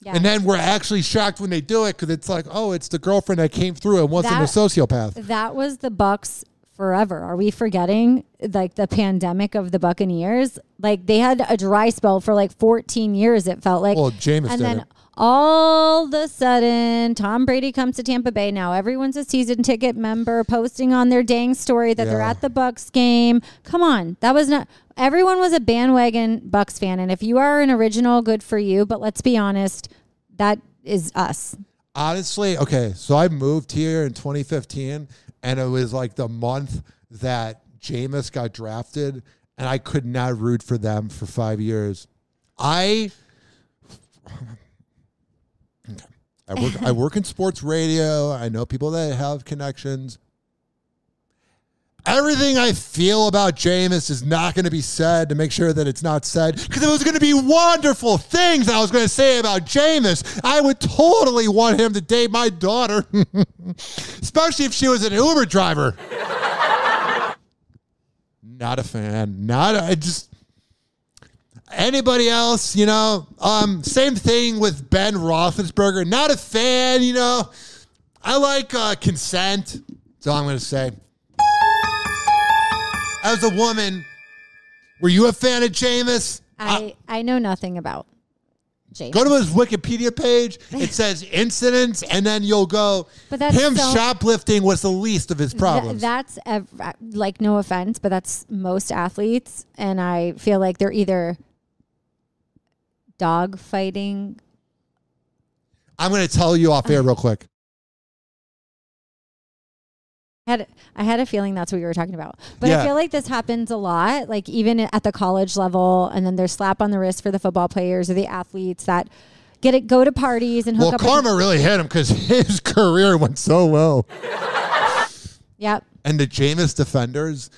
Yeah. And then we're actually shocked when they do it because it's like, oh, it's the girlfriend that came through and wasn't a sociopath. That was the Bucs forever. Are we forgetting like the pandemic of the Buccaneers? Like they had a dry spell for like 14 years, it felt like. Well, Jameis and did then it. All of a sudden, Tom Brady comes to Tampa Bay. Now everyone's a season ticket member posting on their dang story that they're at the Bucs game. Come on. That was not, everyone was a bandwagon Bucs fan. And if you are an original, good for you. But let's be honest, that is us. Honestly, okay, so I moved here in 2015, and it was like the month that Jameis got drafted, and I could not root for them for 5 years. I work in sports radio. I know people that have connections. Everything I feel about Jameis is not going to be said to make sure that it's not said, because it was going to be wonderful things I was going to say about Jameis. I would totally want him to date my daughter, especially if she was an Uber driver. Not a fan. Anybody else, you know, same thing with Ben Roethlisberger. Not a fan, you know. I like consent. That's all I'm going to say. As a woman, were you a fan of Jameis? I know nothing about Jameis. Go to his Wikipedia page. It says incidents, and then you'll go, but that's shoplifting was the least of his problems. That's, like, no offense, but that's most athletes, and I feel like they're either dog fighting. I'm going to tell you off air real quick. I had a feeling that's what you were talking about. But I feel like this happens a lot, like even at the college level, and then there's slap on the wrist for the football players or the athletes that go to parties and hook up. Well, karma really hit him because his career went so well. Yep. And the Jameis defenders,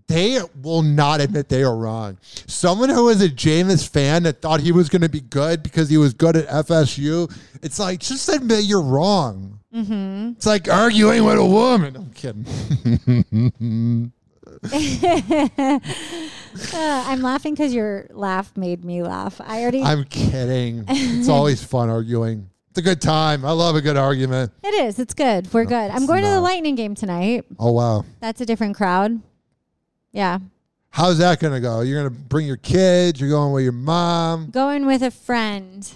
they will not admit they are wrong. Someone who was a Jameis fan that thought he was going to be good because he was good at FSU, it's like, just admit you're wrong. Mm-hmm. It's like arguing with a woman. I'm kidding. I'm laughing because your laugh made me laugh. I'm kidding. It's always fun arguing. It's a good time. I love a good argument. It is. It's good. We're good. I'm going to the Lightning game tonight. Oh, wow. That's a different crowd. Yeah. How's that going to go? You're going to bring your kids? You're going with your mom? Going with a friend.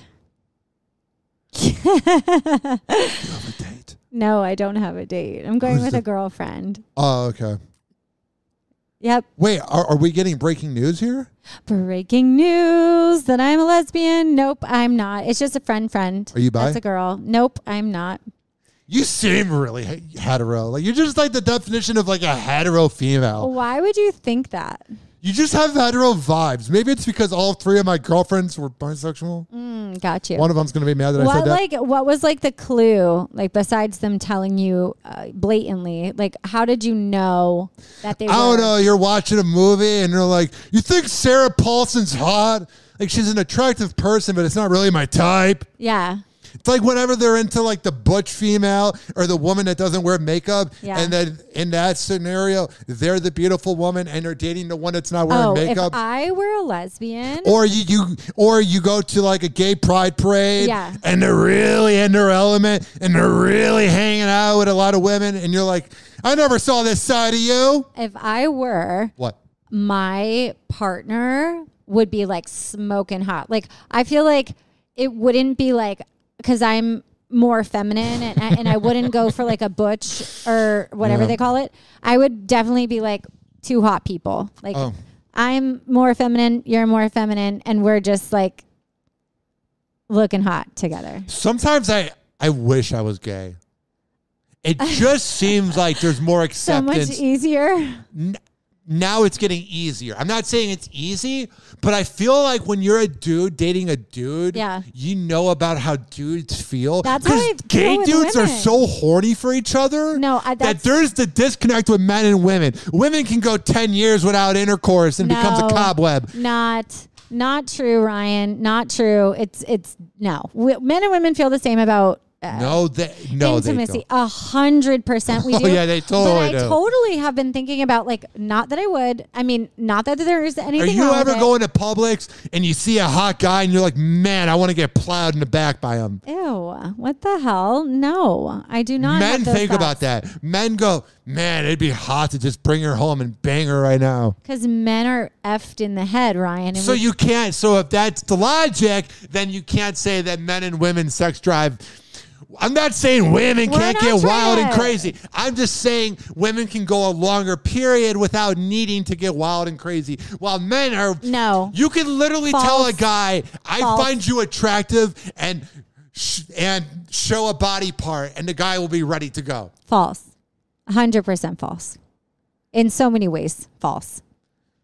You have a date? No, I don't have a date. I'm going with a girlfriend. Oh, okay. Yep. Wait, are we getting breaking news here? Breaking news that I'm a lesbian. Nope, I'm not. It's just a friend. Are you bi? That's a girl. Nope, I'm not. You seem really hetero. Like you're just like the definition of like a hetero female. Why would you think that? You just have hetero vibes. Maybe it's because all three of my girlfriends were bisexual. Got you. One of them's going to be mad that I said that. What was like the clue? Like besides them telling you blatantly, like how did you know that they were? I don't know. You're watching a movie and you're like, you think Sarah Paulson's hot? Like she's an attractive person, but it's not really my type. Yeah. It's like whenever they're into like the butch female or the woman that doesn't wear makeup, and then in that scenario, they're the beautiful woman and they're dating the one that's not wearing makeup. If I were a lesbian, or you go to like a gay pride parade, and they're really in their element and they're really hanging out with a lot of women, and you're like, I never saw this side of you. If I were my partner would be like smoking hot. Like I feel like it wouldn't be like, because I'm more feminine and I wouldn't go for like a butch or whatever they call it. I would definitely be like two hot people. Like I'm more feminine, you're more feminine, and we're just like looking hot together. Sometimes I wish I was gay. It just seems like there's more acceptance. So much easier. Now it's getting easier. I'm not saying it's easy, but I feel like when you're a dude dating a dude, you know about how dudes feel. That's how I feel gay with dudes women. are so horny for each other that there's the disconnect with men and women. Women can go 10 years without intercourse and it becomes a cobweb. Not true, Ryan. Not true. It's no. Men and women feel the same about intimacy. 100% we do. Yeah, they totally do. I totally have been thinking about, like, not that I would. I mean, not that there's anything. Are you ever going to Publix and you see a hot guy and you're like, man, I want to get plowed in the back by him? Ew, what the hell? No, I do not. Men think about that. Men go, man, it'd be hot to just bring her home and bang her right now. Because men are effed in the head, Ryan. So you can't. So if that's the logic, then you can't say that men and women's sex drive. I'm not saying women can't get wild and crazy. I'm just saying women can go a longer period without needing to get wild and crazy. While men are... No. You can literally tell a guy, I find you attractive and show a body part, and the guy will be ready to go. False. 100% false. In so many ways, false.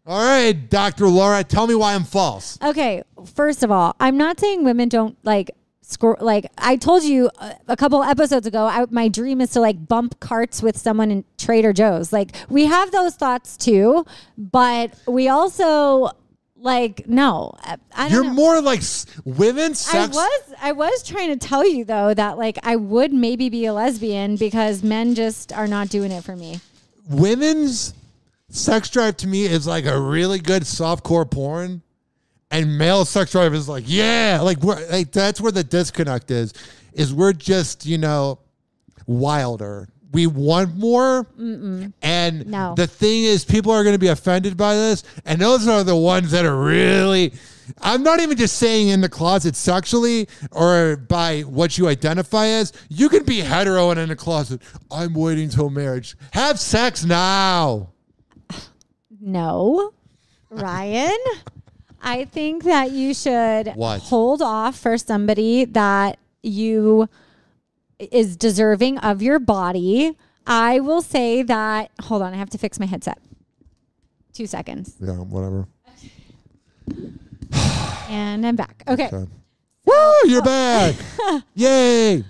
All right, Dr. Laura, tell me why I'm false. Okay, first of all, I'm not saying women don't, like I told you a couple episodes ago, my dream is to like bump carts with someone in Trader Joe's. Like we have those thoughts too, but we also like, no, I don't You're know. more like women's sex. I was trying to tell you though that like I would maybe be a lesbian because men just are not doing it for me. Women's sex drive to me is like a really good softcore porn. And male sex drive is like, yeah, like that's where the disconnect is we're just, wilder. We want more. Mm-mm. And the thing is, people are going to be offended by this. And those are the ones that are really, I'm not even just saying in the closet sexually or by what you identify as. You can be hetero and in the closet. I'm waiting till marriage. Have sex now. No, Ryan. I think that you should hold off for somebody that is deserving of your body. I will say that, hold on, I have to fix my headset. 2 seconds. Yeah, whatever. And I'm back. Okay. Woo, you're back. Yay.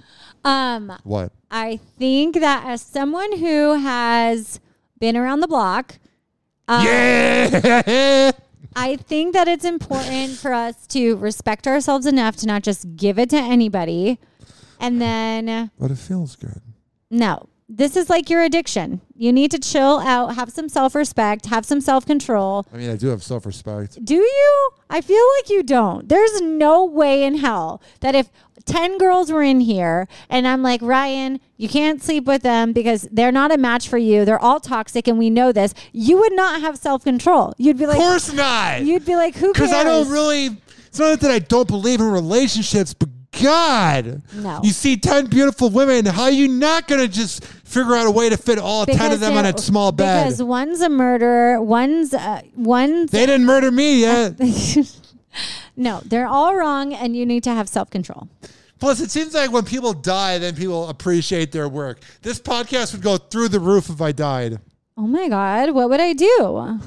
What? I think that as someone who has been around the block, yeah. I think that it's important for us to respect ourselves enough to not just give it to anybody. And then... But it feels good. No. This is like your addiction. You need to chill out, have some self-respect, have some self-control. I mean, I do have self-respect. Do you? I feel like you don't. There's no way in hell that if 10 girls were in here and I'm like, Ryan, you can't sleep with them because they're not a match for you. They're all toxic and we know this. You would not have self-control. You'd be like... Of course not. You'd be like, who cares? Because I don't really... It's not that I don't believe in relationships, but God. No. You see 10 beautiful women. How are you not going to just figure out a way to fit all 10 of them on a small bed? Because one's a murderer. One's... They didn't murder me yet. No, they're all wrong and you need to have self-control. Plus, it seems like when people die, then people appreciate their work. This podcast would go through the roof if I died. Oh my God. What would I do?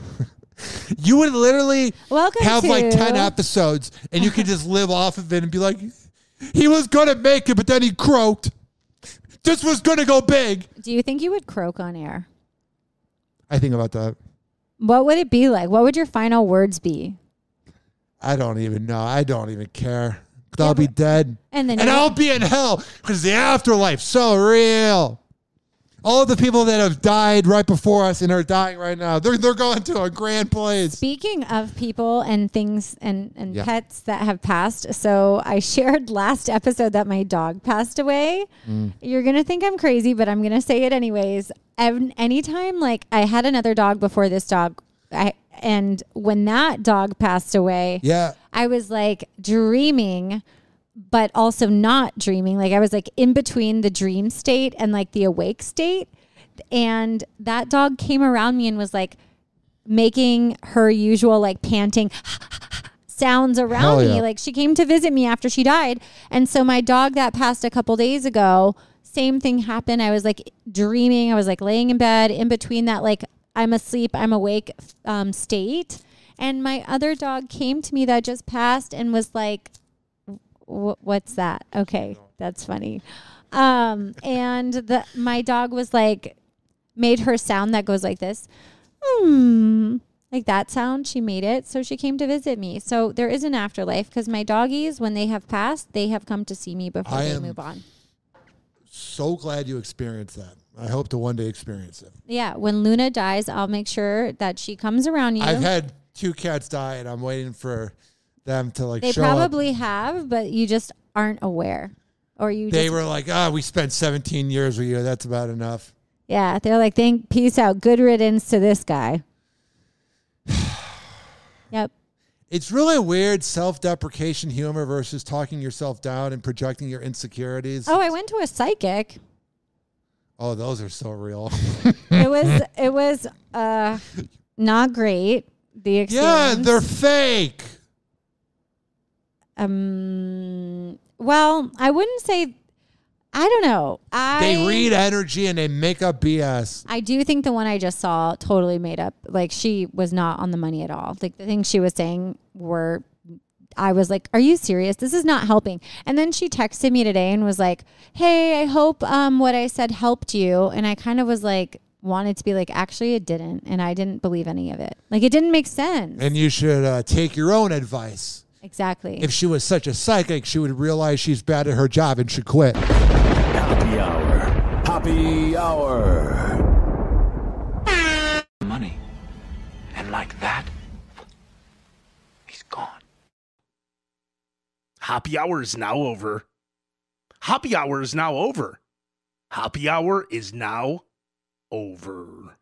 You would literally have like 10 episodes and you could just live off of it and be like, he was going to make it, but then he croaked. This was going to go big. Do you think you would croak on air? I think about that. What would it be like? What would your final words be? I don't even know. I don't even care. They'll be dead. And then I'll be in hell because the afterlife's so real. All the people that have died right before us and are dying right now, they're going to a grand place. Speaking of people and things and pets that have passed, so I shared last episode that my dog passed away. You're going to think I'm crazy, but I'm going to say it anyways. Anytime, like, I had another dog before this dog, and when that dog passed away, I was like dreaming, but also not dreaming. Like I was like in between the dream state and like the awake state. And that dog came around me and was like making her usual like panting sounds around me. Like she came to visit me after she died. And so my dog that passed a couple days ago, same thing happened. I was like dreaming. I was like laying in bed in between that like I'm asleep, I'm awake state. And my other dog came to me that just passed and was like, what's that? Okay, that's funny. And my dog was like, made her sound that goes like this. Like that sound, she made it. So she came to visit me. So there is an afterlife because my doggies, when they have passed, they have come to see me before they move on. So glad you experienced that. I hope to one day experience it. Yeah, when Luna dies, I'll make sure that she comes around you. I've had 2 cats die, and I'm waiting for them to like. They show probably up. have, but you just aren't aware, or you. They were like, we spent 17 years with you. That's about enough. Yeah, they're like, peace out, good riddance to this guy. Yep. It's really weird self-deprecation humor versus talking yourself down and projecting your insecurities. Oh, I went to a psychic. Oh, those are so real. It was not great. The experience. Yeah, they're fake. Well, I wouldn't say. I don't know. They read energy and they make up BS. I do think the one I just saw totally made up. Like she was not on the money at all. Like the things she was saying were, I was like, are you serious? This is not helping. And then she texted me today and was like, hey, I hope what I said helped you. And I kind of was like, wanted to be like, actually it didn't. And I didn't believe any of it. Like it didn't make sense. And you should take your own advice. Exactly. If she was such a psychic, she would realize she's bad at her job and should quit. Happy hour. Happy hour. Money. And like that, he's gone. Happy hour is now over. Happy hour is now over. Happy hour is now over.